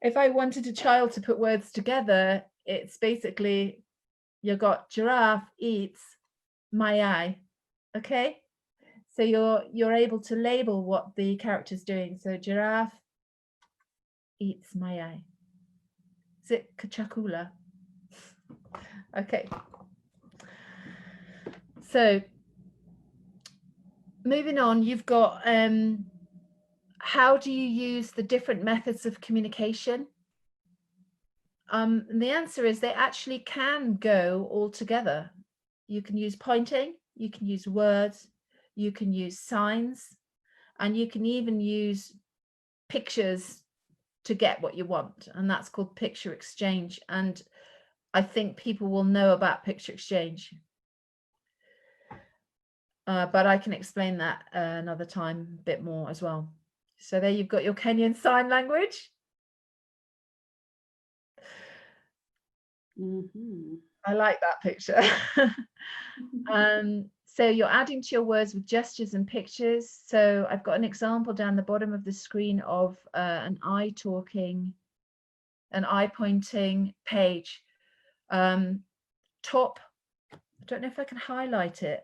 If I wanted a child to put words together, it's basically, you got giraffe eats mayai. Okay, so you're able to label what the character's doing. So giraffe eats mayai. Is it chakula? Okay, so moving on, you've got how do you use the different methods of communication? And the answer is they actually can go all together. You can use pointing, you can use words, you can use signs, and you can even use pictures to get what you want. And that's called picture exchange. And I think people will know about picture exchange. But I can explain that another time a bit more as well. So there you've got your Kenyan Sign Language. Mm-hmm. I like that picture. So you're adding to your words with gestures and pictures. So I've got an example down the bottom of the screen of an eye pointing page. Top, I don't know if I can highlight it.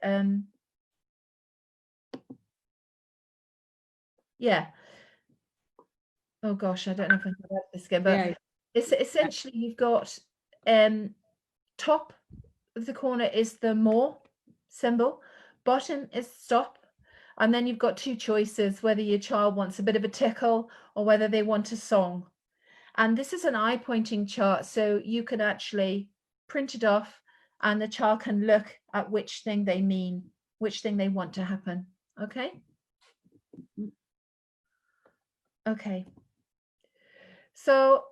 Yeah, Oh gosh, I don't know if I can read this again, but Yeah. it's essentially you've got top of the corner is the more symbol, bottom is stop, and then you've got two choices, whether your child wants a bit of a tickle or whether they want a song. And this is an eye pointing chart, so you can actually print it off and the child can look at which thing they mean, which thing they want to happen. Okay. Okay. So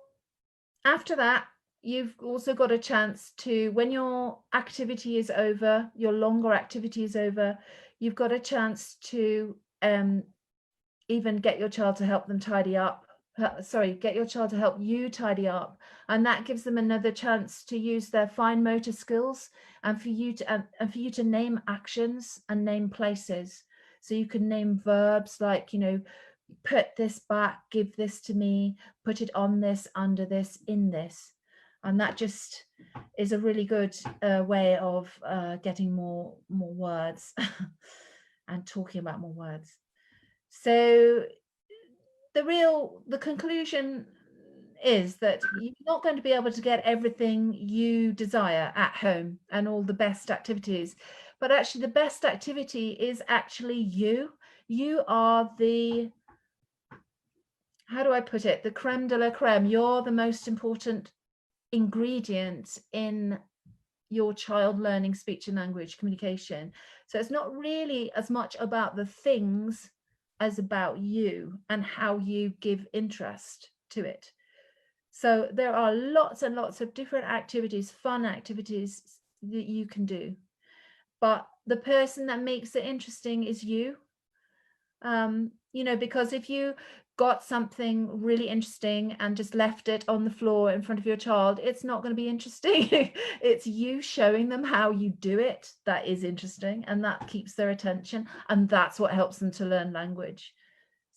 after that, you've also got a chance to, when your activity is over, your longer activity is over, you've got a chance to even get your child to help them tidy up. Get your child to help you tidy up, and that gives them another chance to use their fine motor skills, and for you to name actions and name places. So you can name verbs like, you know, put this back, give this to me, put it on this, under this, in this. And that just is a really good way of getting more words and talking about more words. So the conclusion is that you're not going to be able to get everything you desire at home and all the best activities, but actually the best activity is actually you. You are the, how do I put it, the creme de la creme. You're the most important ingredient in your child learning speech and language communication. So it's not really as much about the things as about you and how you give interest to it. So there are lots and lots of different activities, fun activities that you can do, but the person that makes it interesting is you. You know, because if you got something really interesting and just left it on the floor in front of your child, it's not going to be interesting. It's you showing them how you do it that is interesting, and that keeps their attention, and that's what helps them to learn language.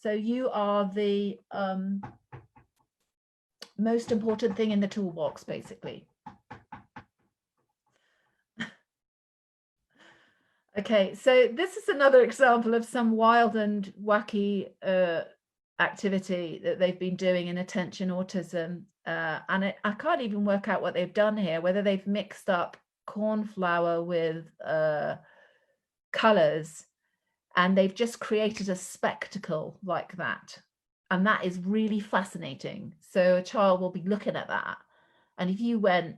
So you are the most important thing in the toolbox, basically. Okay, so this is another example of some wild and wacky activity that they've been doing in attention autism, and I can't even work out what they've done here, whether they've mixed up corn flour with colors, and they've just created a spectacle like that, and that is really fascinating. So a child will be looking at that, and if you went,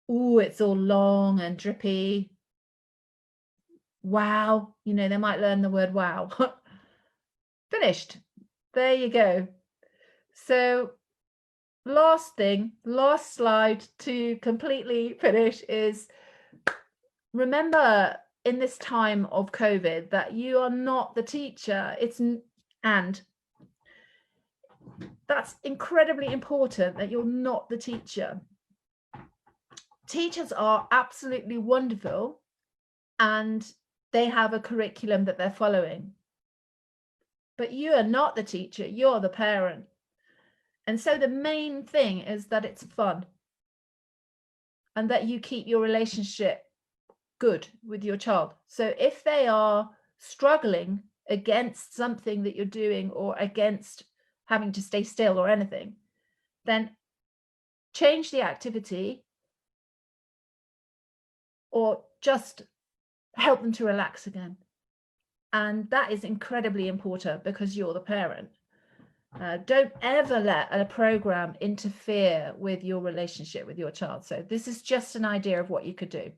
oh, it's all long and drippy, wow, you know, they might learn the word wow. Finished. There you go. So last slide to completely finish is, remember in this time of COVID that you are not the teacher. And that's incredibly important, that you're not the teacher. Teachers are absolutely wonderful and they have a curriculum that they're following. But you are not the teacher, you're the parent. And so the main thing is that it's fun and that you keep your relationship good with your child. So if they are struggling against something that you're doing or against having to stay still or anything, then change the activity or just help them to relax again. And that is incredibly important because you're the parent. Don't ever let a program interfere with your relationship with your child. So this is just an idea of what you could do.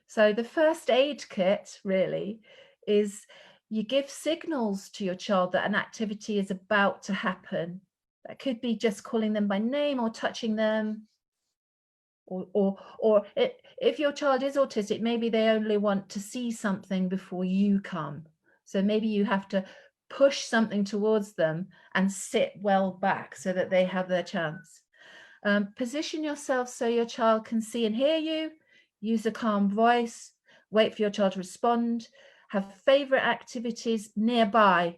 So the first aid kit really is you give signals to your child that an activity is about to happen. That could be just calling them by name or touching them. Or if your child is autistic, maybe they only want to see something before you come. So maybe you have to push something towards them and sit well back so that they have their chance. Position yourself so your child can see and hear you. Use a calm voice. Wait for your child to respond. Have favorite activities nearby,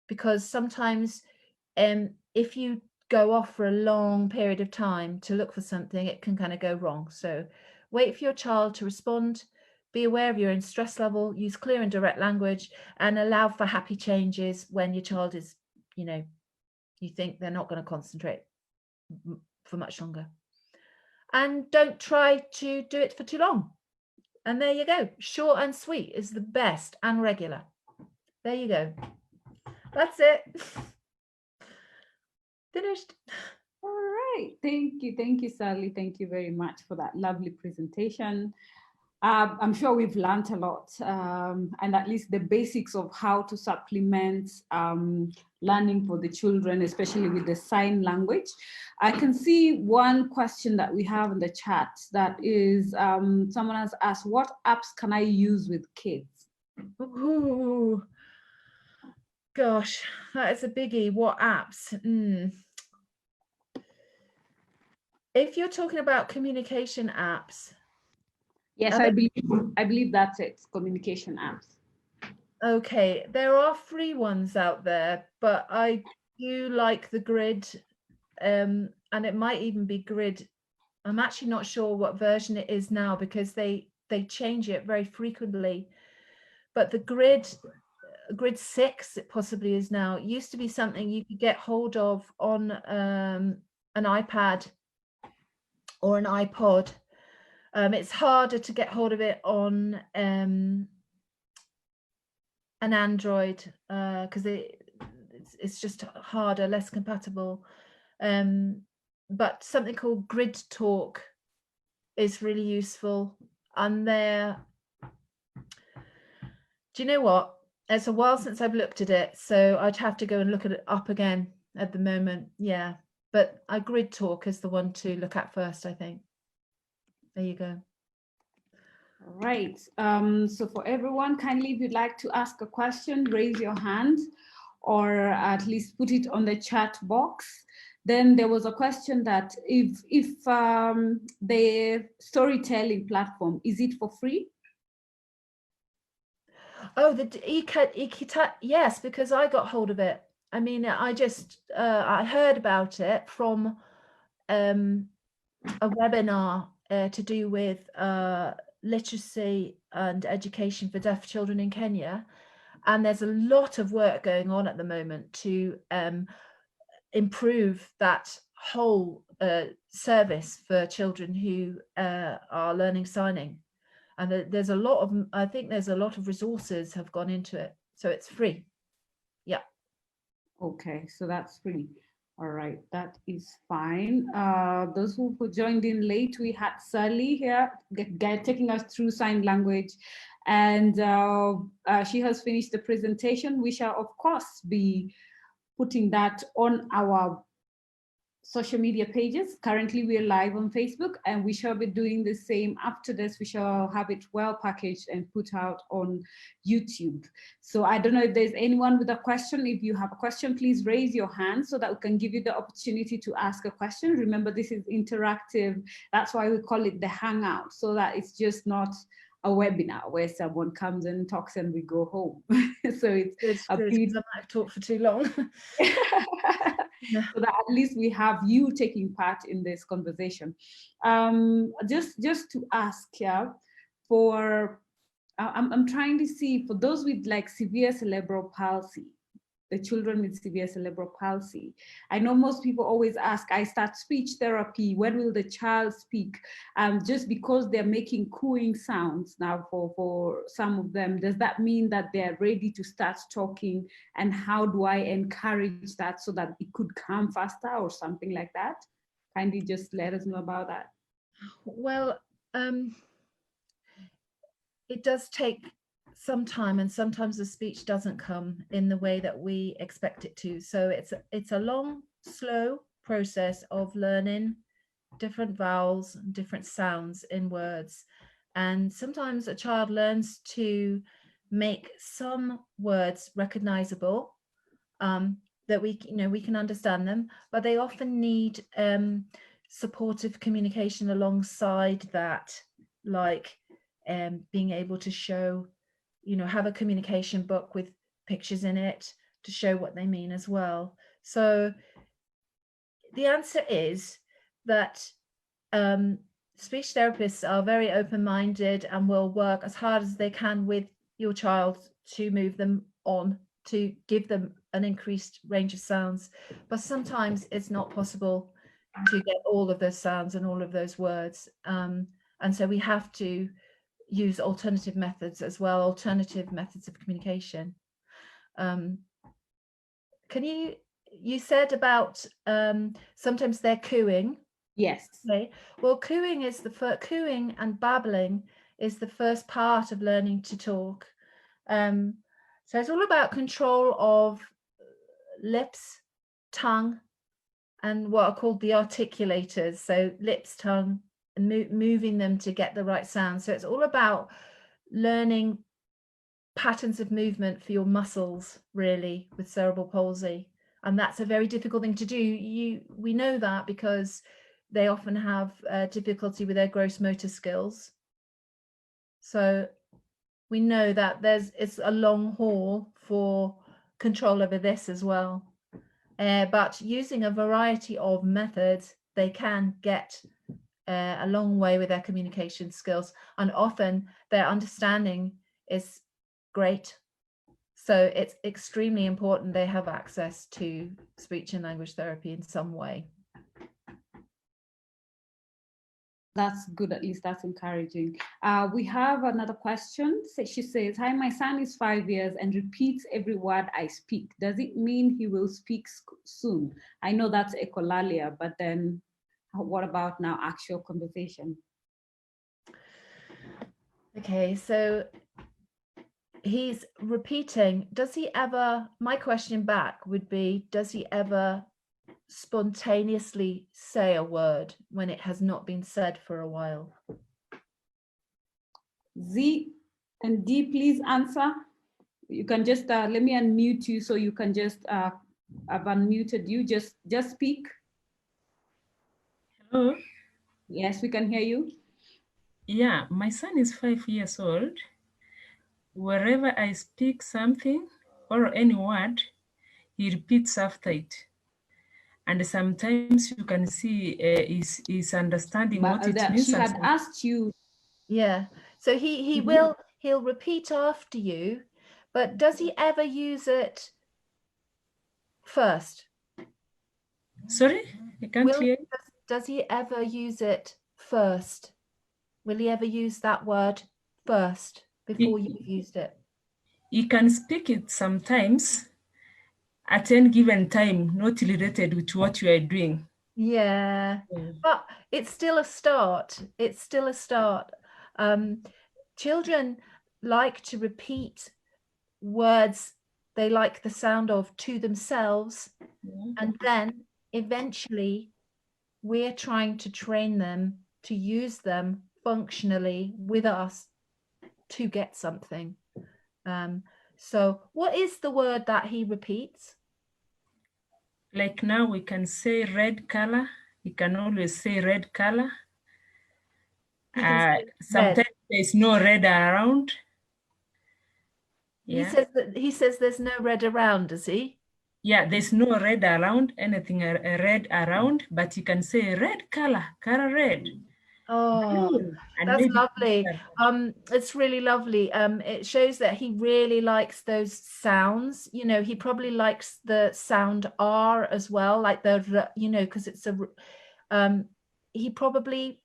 because sometimes if you go off for a long period of time to look for something, it can kind of go wrong. So wait for your child to respond. Be aware of your own stress level, use clear and direct language, and allow for happy changes when your child is, you know, You think they're not going to concentrate for much longer. And don't try to do it for too long. And there you go. Short and sweet is the best, and regular. There you go. That's it. Finished. All right. Thank you, Sally. Thank you very much for that lovely presentation. I'm sure we've learned a lot, and at least the basics of how to supplement learning for the children, especially with the sign language. I can see one question that we have in the chat that is, someone has asked, what apps can I use with kids? Ooh, gosh, that is a biggie. What apps? If you're talking about communication apps. Yes, I believe that's it, communication apps. Okay, there are free ones out there, but I do like the Grid, and it might even be Grid. I'm actually not sure what version it is now because they change it very frequently. But the Grid 6, it possibly is now. It used to be something you could get hold of on an iPad or an iPod. It's harder to get hold of it on an Android because it's just harder, less compatible. But something called Grid Talk is really useful. And there, do you know what? It's a while since I've looked at it, so I'd have to go and look at it up again at the moment. Yeah, but Grid Talk is the one to look at first, I think. There you go. All right. So for everyone, kindly, if you'd like to ask a question, raise your hand or at least put it on the chat box. Then there was a question that if the storytelling platform, is it for free? Oh, the Ikita, yes, because I got hold of it. I mean, I just I heard about it from a webinar to do with literacy and education for deaf children in Kenya, and there's a lot of work going on at the moment to improve that whole service for children who are learning signing. And there's a lot of, I think there's a lot of resources have gone into it. So it's free. Yeah. Okay, so that's free. All right, that is fine. Those who joined in late, we had Sally here taking us through sign language, and she has finished the presentation. We shall, of course, be putting that on our social media pages. Currently, we are live on Facebook, and we shall be doing the same after this. We shall have it well packaged and put out on YouTube. So I don't know if there's anyone with a question. If you have a question, please raise your hand so that we can give you the opportunity to ask a question. Remember, this is interactive. That's why we call it the Hangout, so that it's just not a webinar where someone comes and talks and we go home. So it's a bit. I might have talked for too long. So that at least we have you taking part in this conversation. Just to ask, yeah, for I'm trying to see for those with like severe cerebral palsy, the children with severe cerebral palsy. I know most people always ask, I start speech therapy, when will the child speak? Just because they're making cooing sounds now for some of them, does that mean that they're ready to start talking? And how do I encourage that so that it could come faster or something like that? Kindly just let us know about that. Well, it does take some time, and sometimes the speech doesn't come in the way that we expect it to. So it's a long, slow process of learning different vowels and different sounds in words. And sometimes a child learns to make some words recognizable, that we can understand them, but they often need supportive communication alongside that, like being able to show, have a communication book with pictures in it to show what they mean as well. So the answer is that speech therapists are very open-minded and will work as hard as they can with your child to move them on to give them an increased range of sounds, but sometimes it's not possible to get all of those sounds and all of those words. And so we have to use alternative methods as well, alternative methods of communication. You said about sometimes they're cooing. Yes. Okay. Well, cooing and babbling is the first part of learning to talk. So it's all about control of lips, tongue, and what are called the articulators. So lips, tongue, and moving them to get the right sound. So it's all about learning patterns of movement for your muscles, really, with cerebral palsy. And that's a very difficult thing to do. We know that because they often have difficulty with their gross motor skills. So we know that it's a long haul for control over this as well. But using a variety of methods, they can get a long way with their communication skills, and often their understanding is great. So it's extremely important they have access to speech and language therapy in some way. That's good, at least that's encouraging. We have another question. She says, hi, my son is 5 years and repeats every word I speak. Does it mean he will speak soon? I know that's echolalia, but then what about now actual conversation? Okay, so he's repeating. Does he ever, my question back would be, does he ever spontaneously say a word when it has not been said for a while? Z and D, please answer. You can just let me unmute you, so you can just I've unmuted you. Just speak. Hello. Yes, we can hear you. Yeah, my son is 5 years old. Wherever I speak something or any word, he repeats after it. And sometimes you can see he's understanding But what it means. She had asked you. Yeah, so he'll repeat after you, but does he ever use it first? Sorry, I can't hear. Does he ever use it first? Will he ever use that word first before you've used it? You can speak it sometimes at any given time, not related with what you are doing. Yeah, but it's still a start. It's still a start. Children like to repeat words they like the sound of to themselves, and then eventually we're trying to train them to use them functionally with us to get something. So what is the word that he repeats? Like now we can say red color. You can always say red color. Sometimes there's no red around. Yeah. He says there's no red around, does he? Yeah, there's no red around, anything red around, but you can say red color red. Oh, that's lovely. It's really lovely. It shows that he really likes those sounds. You know, he probably likes the sound R as well, like the, you know, because it's a, he probably,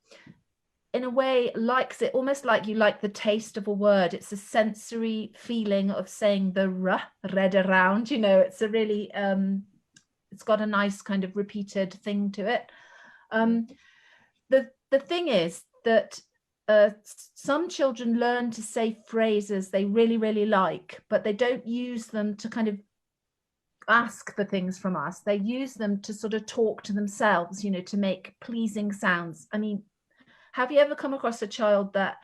in a way, likes it almost like you like the taste of a word. It's a sensory feeling of saying the red around, you know, it's a really, it's got a nice kind of repeated thing to it. The thing is that some children learn to say phrases they really, really like, but they don't use them to kind of ask for things from us. They use them to sort of talk to themselves, you know, to make pleasing sounds. I mean, have you ever come across a child that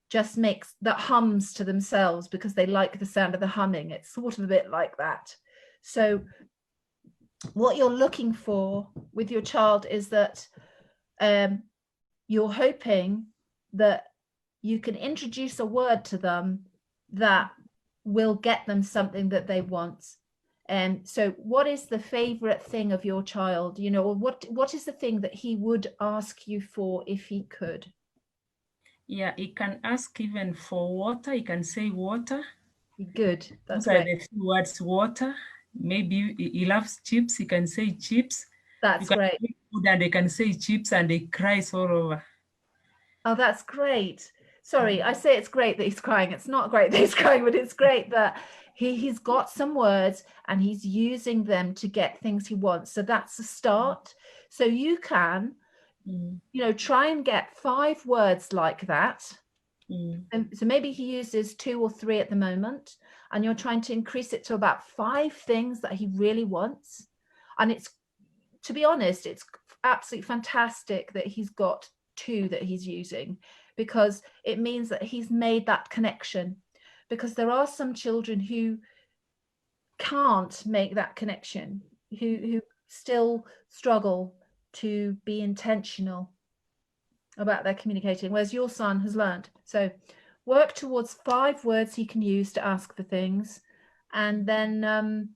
just hums to themselves because they like the sound of the humming? It's sort of a bit like that. So what you're looking for with your child is that you're hoping that you can introduce a word to them that will get them something that they want. And so what is the favorite thing of your child? You know, or what is the thing that he would ask you for if he could? Yeah, he can ask even for water. He can say water. Good. That's Those are great. the few words. Water. Maybe he loves chips. He can say chips. That's You can great. say food and they can say chips and they cry all over. Oh, that's great. Sorry, I say it's great that he's crying. It's not great that he's crying, but it's great that he's got some words and he's using them to get things he wants. So that's a start. So you can, you know, try and get 5 words like that. And so maybe he uses 2 or 3 at the moment, and you're trying to increase it to about 5 things that he really wants. And it's, to be honest, it's absolutely fantastic that he's got 2 that he's using, because it means that he's made that connection. Because there are some children who can't make that connection, who still struggle to be intentional about their communicating, whereas your son has learned. So work towards 5 words he can use to ask for things, and then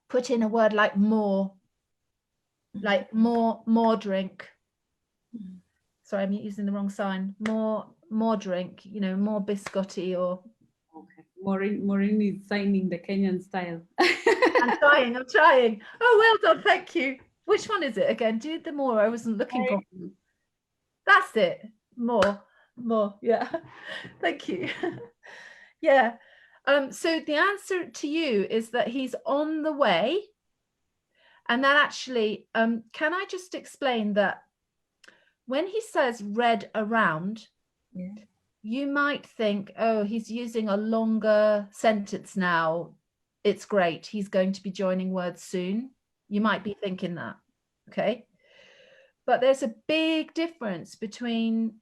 put in a word like more drink. Sorry, I'm using the wrong sign. More drink, you know, more biscotti, or Okay. Maureen is signing the Kenyan style. I'm trying. Oh, well done, thank you. Which one is it again? Do the more. I wasn't looking properly. That's it. More, yeah. Thank you. Yeah. So the answer to you is that he's on the way. And that actually, can I just explain that when he says read around, you might think, oh, he's using a longer sentence now. It's great. He's going to be joining words soon. You might be thinking that, okay? But there's a big difference between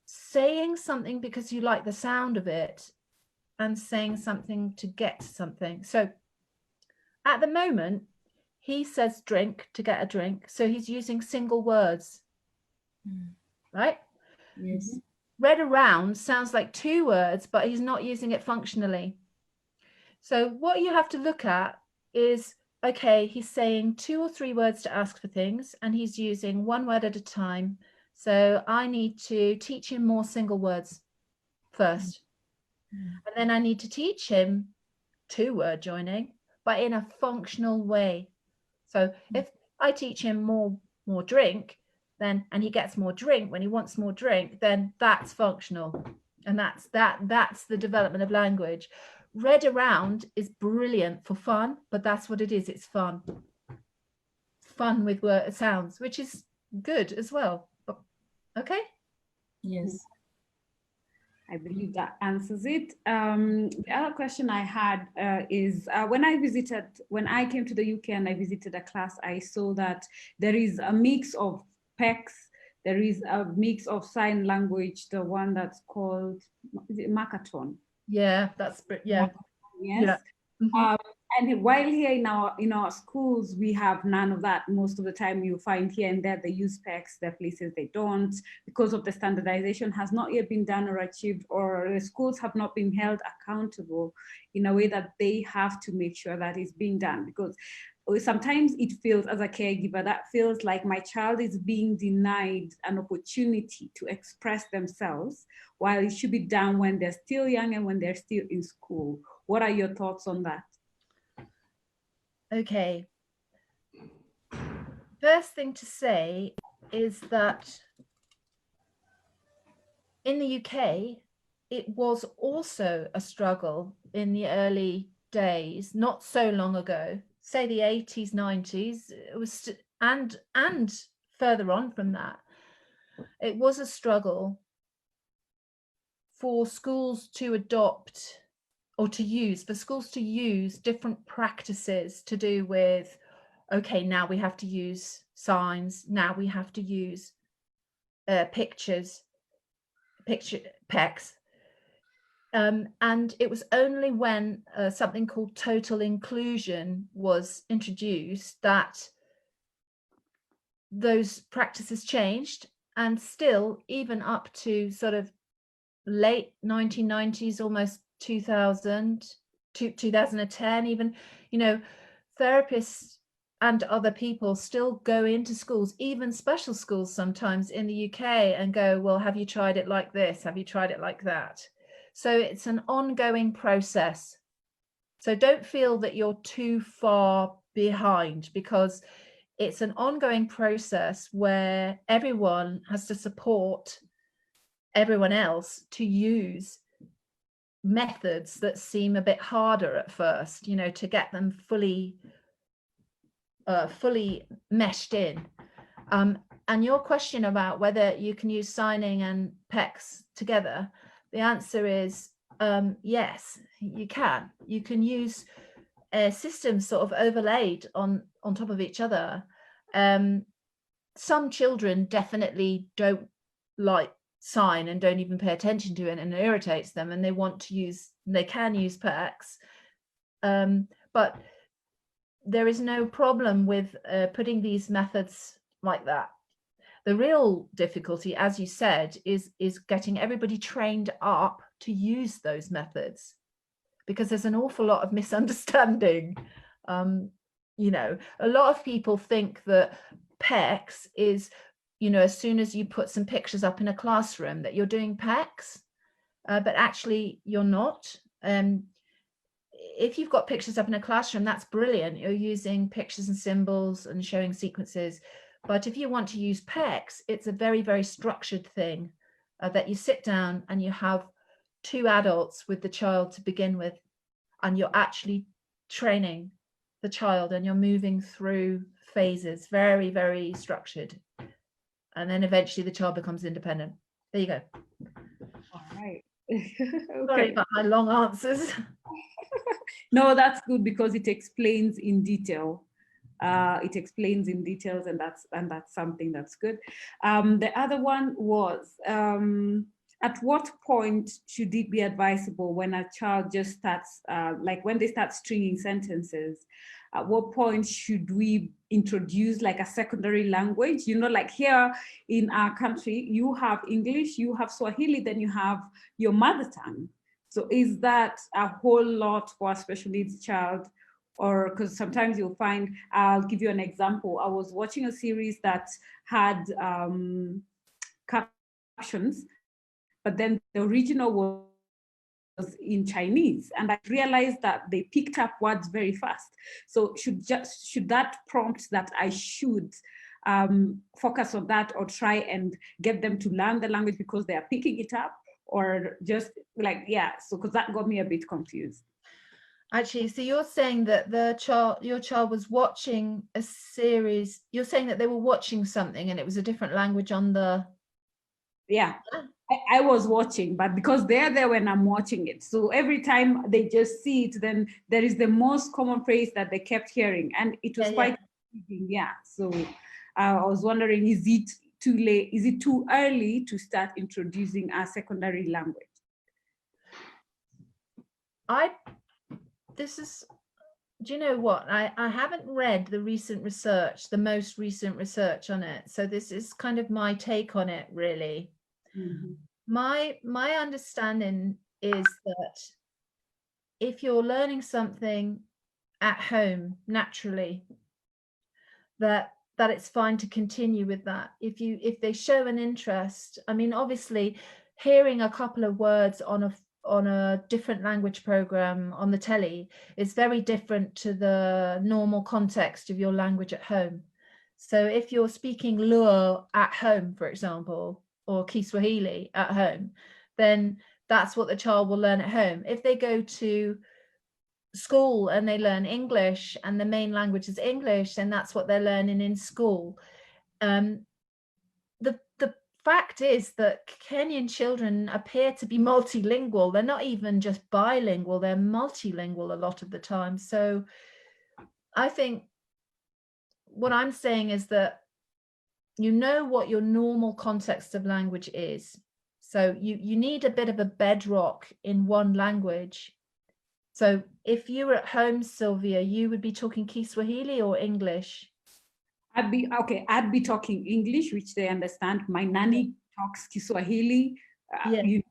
saying something because you like the sound of it and saying something to get something. So at the moment, he says drink to get a drink. So he's using single words, right? Yes. Read around sounds like 2 words, but he's not using it functionally. So what you have to look at is, okay, he's saying 2 or 3 words to ask for things, and he's using 1 word at a time. So I need to teach him more single words first. And then I need to teach him 2 word joining, but in a functional way. So if I teach him more drink, then, and he gets more drink when he wants more drink, then that's functional. And that's the development of language. Read around is brilliant for fun, but that's what it is. It's fun. Fun with word sounds, which is good as well. Okay? Yes. I believe that answers it. The other question I had is when I came to the UK and I visited a class, I saw that there is a mix of PECs, there is a mix of sign language, the one that's called, is it Makaton? Yeah, that's, yeah. Yes. Yeah. And while here in our schools, we have none of that. Most of the time you find here and there they use PECs, there are places they don't, because of the standardization has not yet been done or achieved, or the schools have not been held accountable in a way that they have to make sure that it's being done. Because sometimes it feels, as a caregiver, that feels like my child is being denied an opportunity to express themselves, while it should be done when they're still young and when they're still in school. What are your thoughts on that? Okay. First thing to say is that in the UK, it was also a struggle in the early days, not so long ago, say the 80s, 90s, it was, and further on from that, it was a struggle for schools to adopt or to use, for schools to use different practices to do with, okay, now we have to use signs, now we have to use picture PECs. And it was only when something called total inclusion was introduced that those practices changed, and still even up to sort of late 1990s, almost 2010 even, you know, therapists and other people still go into schools, even special schools sometimes in the UK, and go, well, have you tried it like this? Have you tried it like that? So it's an ongoing process. So don't feel that you're too far behind, because it's an ongoing process where everyone has to support everyone else to use methods that seem a bit harder at first, you know, to get them fully meshed in. And your question about whether you can use signing and PECS together, the answer is yes, you can. You can use systems sort of overlaid on top of each other. Some children definitely don't like sign and don't even pay attention to it, and it irritates them, and they can use PECS. But there is no problem with putting these methods like that. The real difficulty, as you said, is getting everybody trained up to use those methods, because there's an awful lot of misunderstanding. You know, a lot of people think that PECS is, you know, as soon as you put some pictures up in a classroom that you're doing PECS, but actually you're not. If you've got pictures up in a classroom, that's brilliant. You're using pictures and symbols and showing sequences. But if you want to use PECS, it's a very, very structured thing that you sit down and you have 2 adults with the child to begin with, and you're actually training the child, and you're moving through phases, very, very structured. And then eventually the child becomes independent. There you go. All right. Okay. Sorry about my long answers. No, that's good, because it explains in detail. It explains in details, and that's something that's good. The other one was, at what point should it be advisable when a child just starts, like when they start stringing sentences, at what point should we introduce like a secondary language? You know, like here in our country, you have English, you have Swahili, then you have your mother tongue. So is that a whole lot for a special needs child? Or because sometimes you'll find, I'll give you an example. I was watching a series that had captions, but then the original was in Chinese, and I realized that they picked up words very fast. So should that prompt that I should focus on that, or try and get them to learn the language because they are picking it up, or just like, yeah, so because that got me a bit confused. Actually, so you're saying that your child was watching a series. You're saying that they were watching something and it was a different language on the... Yeah, I was watching, but because they're there when I'm watching it. So every time they just see it, then there is the most common phrase that they kept hearing. And it was quite confusing, yeah. So I was wondering, is it too late? Is it too early to start introducing a secondary language? Do you know what? I haven't read the recent research, the most recent research on it. So this is kind of my take on it, really. Mm-hmm. My understanding is that if you're learning something at home naturally, that it's fine to continue with that. If they show an interest, I mean, obviously hearing a couple of words on a different language program on the telly is very different to the normal context of your language at home. So if you're speaking Luo at home, for example, or Kiswahili at home, then that's what the child will learn at home. If they go to school and they learn English and the main language is English, then that's what they're learning in school. The fact is that Kenyan children appear to be multilingual. They're not even just bilingual, they're multilingual a lot of the time. So I think what I'm saying is that you know what your normal context of language is. So you need a bit of a bedrock in one language. So if you were at home, Sylvia, you would be talking Kiswahili or English? I'd be talking English, which they understand. My nanny talks Kiswahili, you know.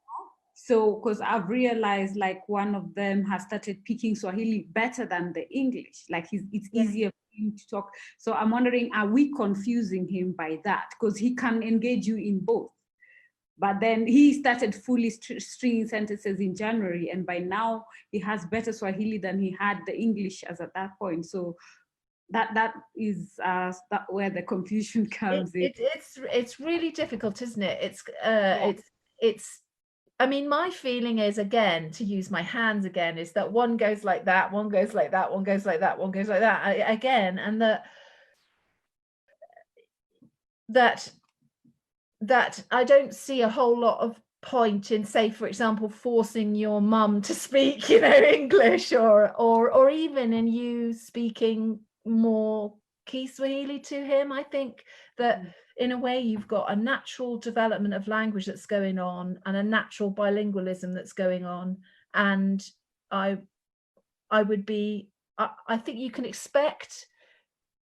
So, because I've realized, like, one of them has started speaking Swahili better than the English. Like, it's easier for him to talk. So I'm wondering, are we confusing him by that? Because he can engage you in both. But then he started fully stringing sentences in January, and by now he has better Swahili than he had the English as at that point. So that is that where the confusion comes in. It's really difficult, isn't it? It's I mean, my feeling is, again, to use my hands again, is that one goes like that, one goes like that, one goes like that, one goes like that again, and that I don't see a whole lot of point in, say, for example, forcing your mum to speak, you know, English, or even in you speaking more Kiswahili to him. I think that in a way you've got a natural development of language that's going on, and a natural bilingualism that's going on. And I think you can expect,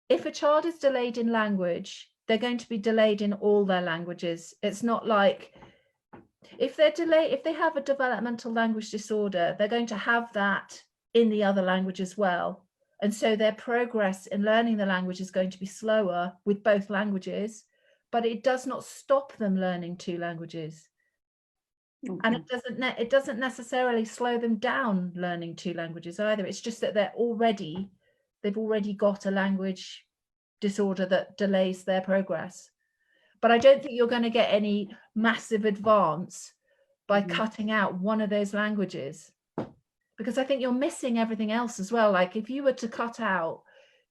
if a child is delayed in language, they're going to be delayed in all their languages. It's not like, if they're delayed, if they have a developmental language disorder, they're going to have that in the other language as well. And so their progress in learning the language is going to be slower with both languages, but it does not stop them learning two languages. Okay. And it doesn't necessarily slow them down learning two languages either. It's just that they've already got a language disorder that delays their progress. But I don't think you're going to get any massive advance by cutting out one of those languages, because I think you're missing everything else as well. Like, if you were to cut out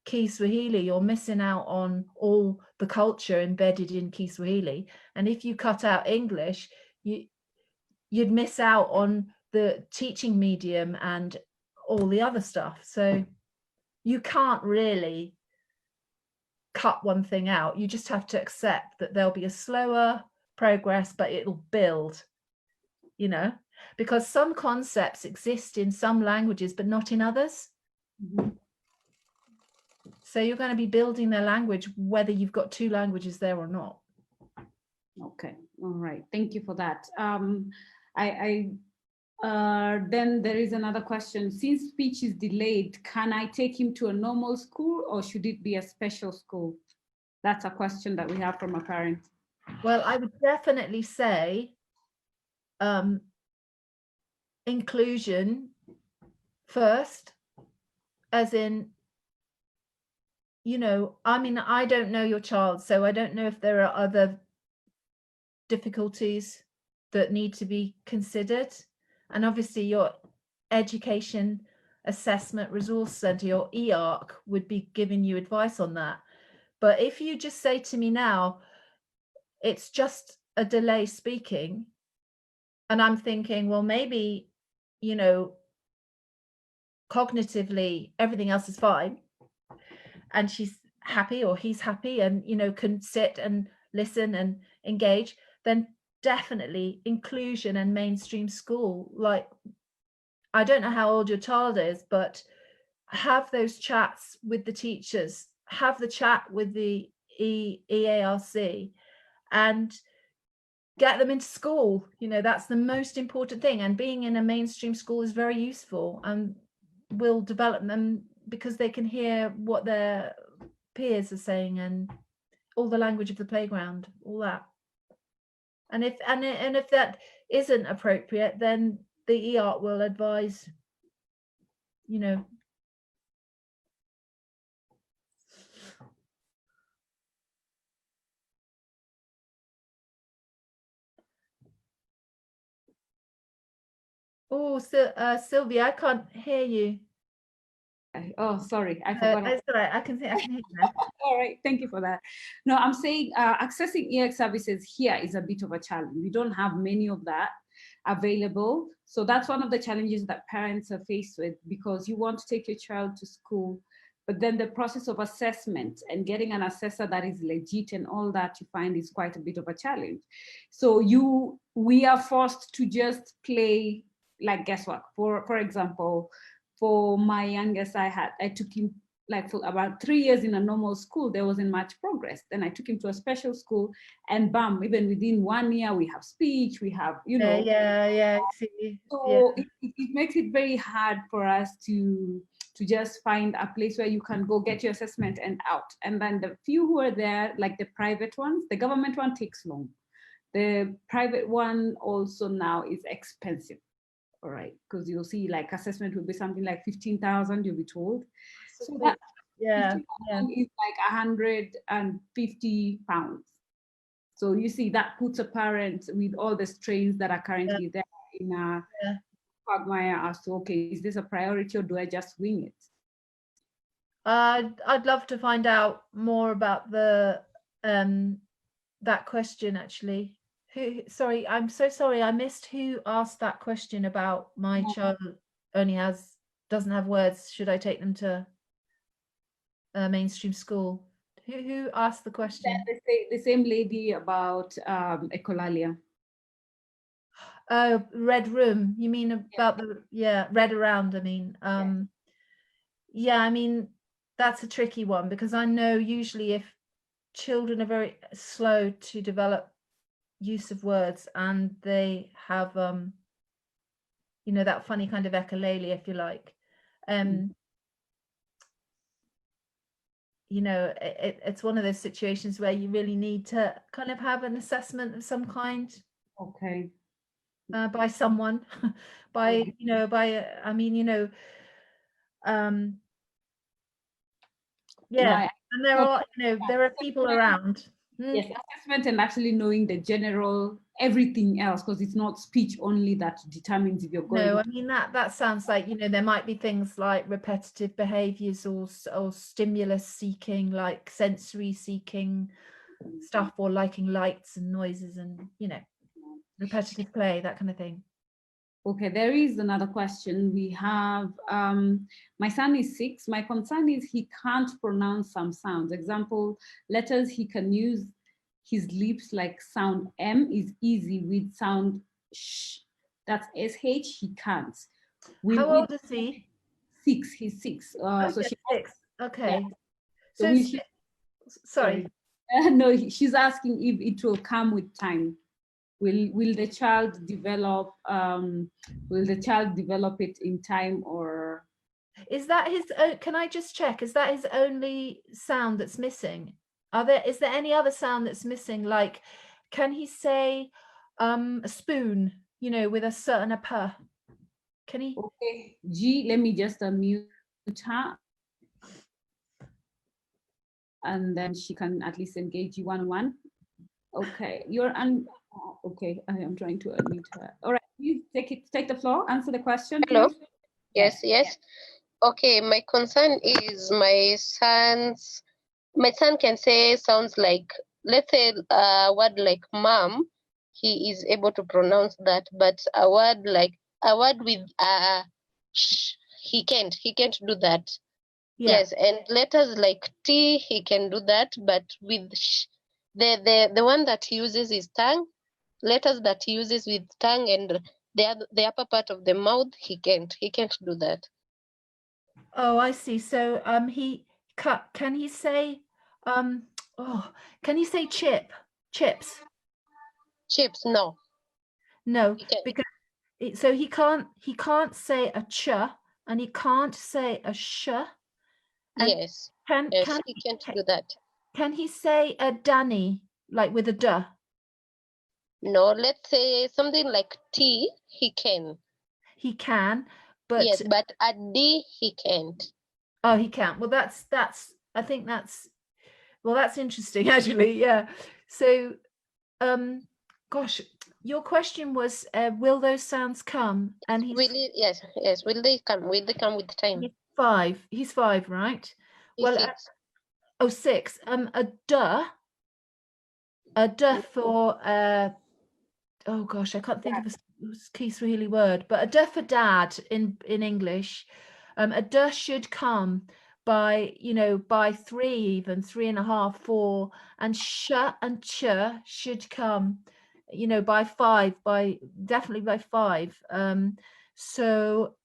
Kiswahili, you're missing out on all the culture embedded in Kiswahili. And if you cut out English, you'd miss out on the teaching medium and all the other stuff. So you can't really cut one thing out. You just have to accept that there'll be a slower progress, but it'll build, you know, because some concepts exist in some languages but not in others. So you're going to be building their language whether you've got two languages there or not. Okay, all right, thank you for that. Then there is another question. Since speech is delayed, can I take him to a normal school, or should it be a special school? That's a question that we have from a parent. Well, I would definitely say inclusion first, as in, you know, I mean, I don't know your child, so I don't know if there are other difficulties that need to be considered. And obviously your Education Assessment Resource Centre, your EARC, would be giving you advice on that. But if you just say to me now, it's just a delay speaking, and I'm thinking, well, maybe, you know, cognitively everything else is fine, and she's happy or he's happy and, you know, can sit and listen and engage, then definitely inclusion and mainstream school. Like, I don't know how old your child is, but have those chats with the teachers, have the chat with the EARC, and get them into school. You know, that's the most important thing. And being in a mainstream school is very useful and will develop them, because they can hear what their peers are saying and all the language of the playground, all that. And if that isn't appropriate, then the EARC will advise, you know. Oh, Sylvia, I can't hear you. Oh, sorry, I forgot. That's all right. I can hear you now. All right, thank you for that. No, I'm saying accessing EX services here is a bit of a challenge. We don't have many of that available. So that's one of the challenges that parents are faced with, because you want to take your child to school, but then the process of assessment and getting an assessor that is legit and all that, you find is quite a bit of a challenge. So we are forced to just play like guesswork. For example, for my youngest, I took him like for about 3 years in a normal school. There wasn't much progress. Then I took him to a special school, and bam, even within 1 year, we have speech, we have, you know. Yeah. See. So yeah. It makes it very hard for us to just find a place where you can go get your assessment and out. And then the few who are there, like the private ones, the government one takes long. The private one also now is expensive. All right, because you'll see like assessment will be something like 15,000, you'll be told. So that yeah, 15,000 is like 150 pounds. So you see that puts a parent with all the strains that are currently there in a quagmire as to, okay, is this a priority or do I just wing it? I'd love to find out more about the that question actually. Who? Sorry, I'm so sorry. I missed who asked that question about my child only doesn't have words. Should I take them to a mainstream school? Who asked the question? The same lady about echolalia. Oh, red room. You mean about the red around? I mean, yeah. I mean, that's a tricky one because I know usually if children are very slow to develop use of words and they have you know, that funny kind of echolalia, if you like, you know, it's one of those situations where you really need to kind of have an assessment of some kind. Okay. By someone, by, you know, by, I mean, you know, yeah, and there are, you know, there are people around. Yes, assessment and actually knowing the general everything else, because it's not speech only that determines if you're going. No, I mean that sounds like, you know, there might be things like repetitive behaviors or stimulus seeking, like sensory seeking stuff, or liking lights and noises and, you know, repetitive play, that kind of thing. Okay, there is another question. We have, my son is 6. My concern is he can't pronounce some sounds. Example, letters he can use his lips, like sound M is easy, with sound sh, that's SH, he can't. How old is he? 6, he's 6. Okay, so she 6, okay. Yeah. So sorry. No, she's asking if it will come with time. Will the child develop it in time, or is that his can I just check, is that his only sound that's missing? Is there any other sound that's missing? Like, can he say a spoon, you know, with a certain p? Can he? Okay, G, let me just unmute her, and then she can at least engage you one. Okay, okay, I am trying to unmute her. All right, please take the floor, answer the question. Hello. Please. Yes. Okay, my concern is my son can say sounds like, let's say a word like mom, he is able to pronounce that, but a word with sh, he can't do that. Yeah. Yes, and letters like T, he can do that, but with sh, the one that he uses is tongue. Letters that he uses with tongue and the upper part of the mouth, he can't do that. Oh, I see. So can he say can he say chips? Chips? No, because so he can't say a ch, and he can't say a sh. Yes, he can't do that. Can he say a Danny, like with a duh? No, let's say something like T, he can. He can, but yes, but a D he can't. Oh, he can't. Well, that's I think that's interesting actually. Yeah. So gosh, your question was will those sounds come? And he's yes, will they come with time? He's 5, right? He's 6. Oh, 6. A duh for oh gosh, I can't think of a key Swahili word, but a duh for dad in English. A duh should come by, you know, by 3, even 3.5, 4, and sh and ch should come, you know, by 5, definitely by 5. So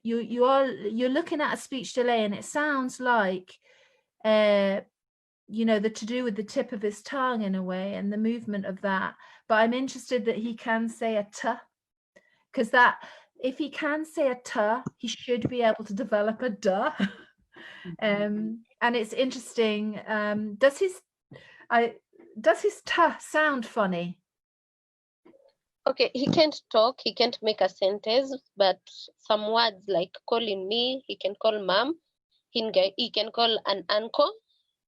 you're looking at a speech delay, and it sounds like you know, to do with the tip of his tongue in a way, and the movement of that. But I'm interested that he can say a t, because that, if he can say a t, he should be able to develop a duh. And it's interesting. Does his t sound funny? Okay, he can't talk, he can't make a sentence, but some words like calling me, he can call mom, he can call an uncle,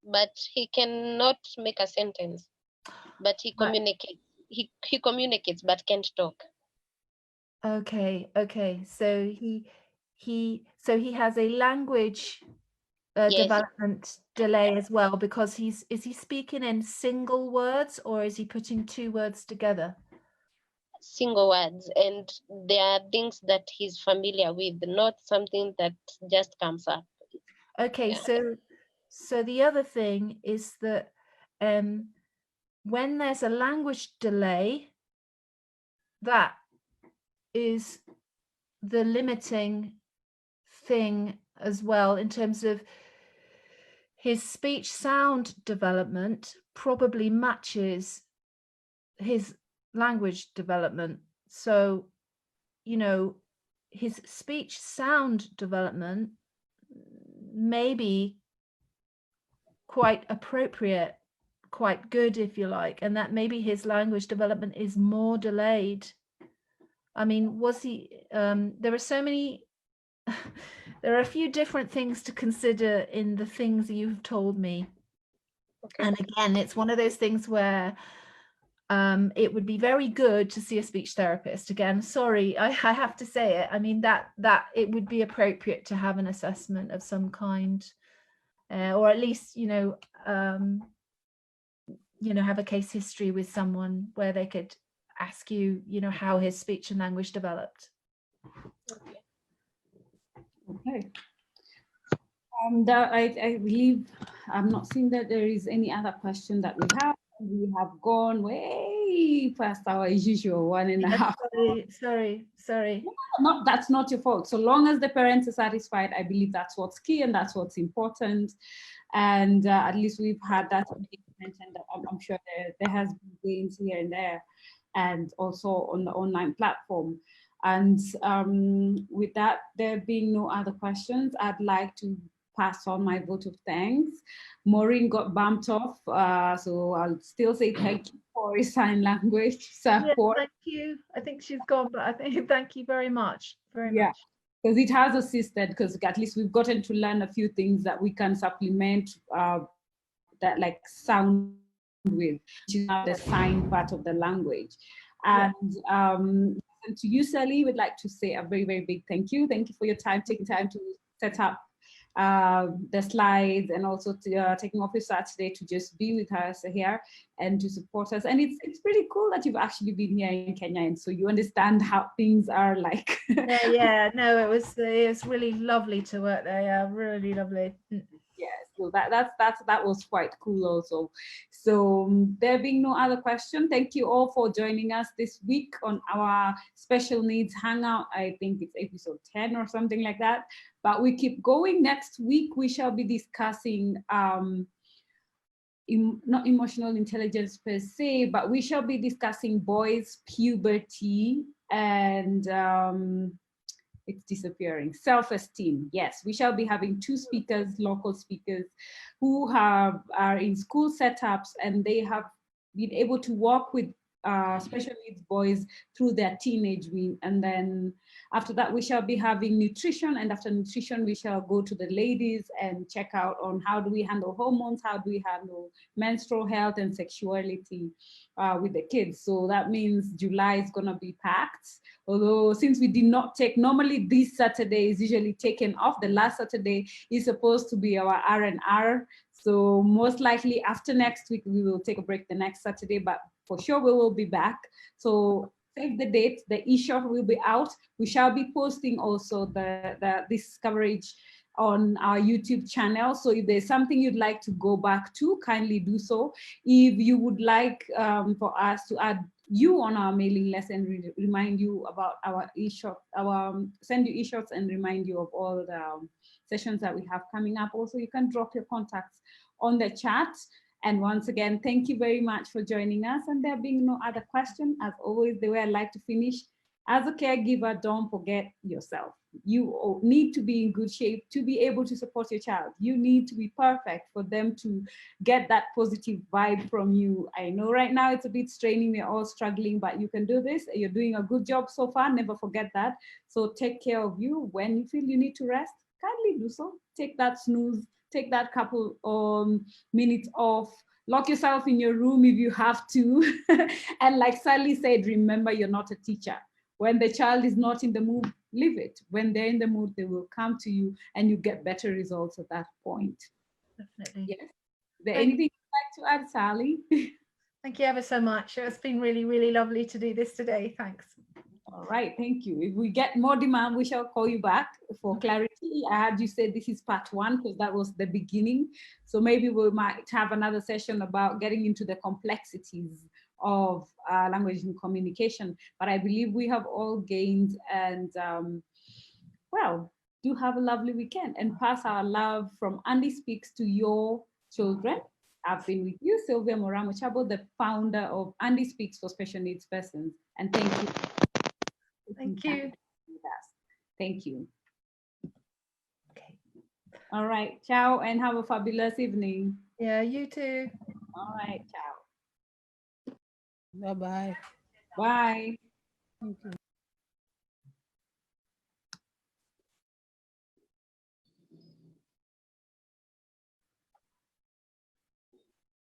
but he cannot make a sentence. But he Right. communicates. He communicates but can't talk. Okay, okay. So he has a language Yes, development delay as well, because is he speaking in single words, or is he putting two words together? single words, and there are things that he's familiar with, not something that just comes up. Okay, Yeah. so the other thing is that when there's a language delay, that is the limiting thing as well, in terms of his speech sound development probably matches his language development. So, you know, his speech sound development may be quite appropriate, quite good, if you like, and that maybe his language development is more delayed. I mean, was he, there are so many, there are a few different things to consider in the things you've told me. Okay. And again, it's one of those things where it would be very good to see a speech therapist. Again, sorry, I have to say it. I mean, that it would be appropriate to have an assessment of some kind, or at least, have a case history with someone where they could ask you, how his speech and language developed. Okay. That I believe I'm not seeing that there is any other question that we have. We have gone way past our usual 1.5 Sorry. No, that's not your fault. So long as the parents are satisfied, I believe that's what's key and that's what's important. And at least we've had that mentioned. I'm sure there has been gains here and there, and also on the online platform. And with that, there being no other questions, I'd like to pass on my vote of thanks. Maureen got bumped off, so I'll still say thank you for your sign language support. Yeah, thank you. I think she's gone, but I think thank you very much. Very much. Because it has assisted, because at least we've gotten to learn a few things that we can supplement that like sound with, which is now the sign part of the language. And to you, Sally, we'd like to say a very, very big thank you. Thank you for your time, taking time to set up the slides, and also to, taking off your Saturday to just be with us here and to support us. And it's pretty cool that you've actually been here in Kenya, and so you understand how things are like. No, it was really lovely to work there. Yeah, really lovely. Yeah, so that was quite cool also. So there being no other question, thank you all for joining us this week on our special needs hangout. I think it's episode 10 or something like that, but we keep going. Next week we shall be discussing not emotional intelligence per se, but we shall be discussing boys, puberty, and it's disappearing. Self-esteem. Yes, we shall be having two speakers, local speakers, who are in school setups, and they have been able to work with special needs boys through their teenage week. And then after that, we shall be having nutrition. And after nutrition, we shall go to the ladies and check out on how do we handle hormones, how do we handle menstrual health and sexuality with the kids. So that means July is gonna be packed. Although since we did not take, normally this Saturday is usually taken off. The last Saturday is supposed to be our R&R. So most likely after next week, we will take a break the next Saturday, but for sure we will be back. So save the date, the e-shot will be out. We shall be posting also this coverage on our YouTube channel. So if there's something you'd like to go back to, kindly do so. If you would like for us to add you on our mailing list and remind you about our e-shot, send you e-shots and remind you of all the sessions that we have coming up. Also, you can drop your contacts on the chat. And once again, thank you very much for joining us. And there being no other question, as always, the way I like to finish, As a caregiver, don't forget yourself. You need to be in good shape to be able to support your child. You need to be perfect for them to get that positive vibe from you. I know right now it's a bit straining, we're all struggling, but you can do this. You're doing a good job so far, never forget that. So take care of you. When you feel you need to rest, kindly do so. Take that snooze, take that couple minutes off, lock yourself in your room if you have to. And like Sally said, remember you're not a teacher. When the child is not in the mood, leave it. When they're in the mood, they will come to you and you get better results at that point. Definitely. Yes. Is there anything you'd like to add, Sally? Thank you ever so much. It's been really, really lovely to do this today. Thanks. All right, thank you. If we get more demand, we shall call you back for clarity. I had you say this is part 1 because that was the beginning. So maybe we might have another session about getting into the complexities of language and communication. But I believe we have all gained, and well, do have a lovely weekend and pass our love from Andy Speaks to your children. I've been with you, Sylvia Moraa Mochabo, the founder of Andy Speaks for Special Needs Persons. And thank you. Thank you. Thank you. Okay. All right. Ciao and have a fabulous evening. Yeah, you too. All right. Ciao. Bye-bye. Bye. Thank you.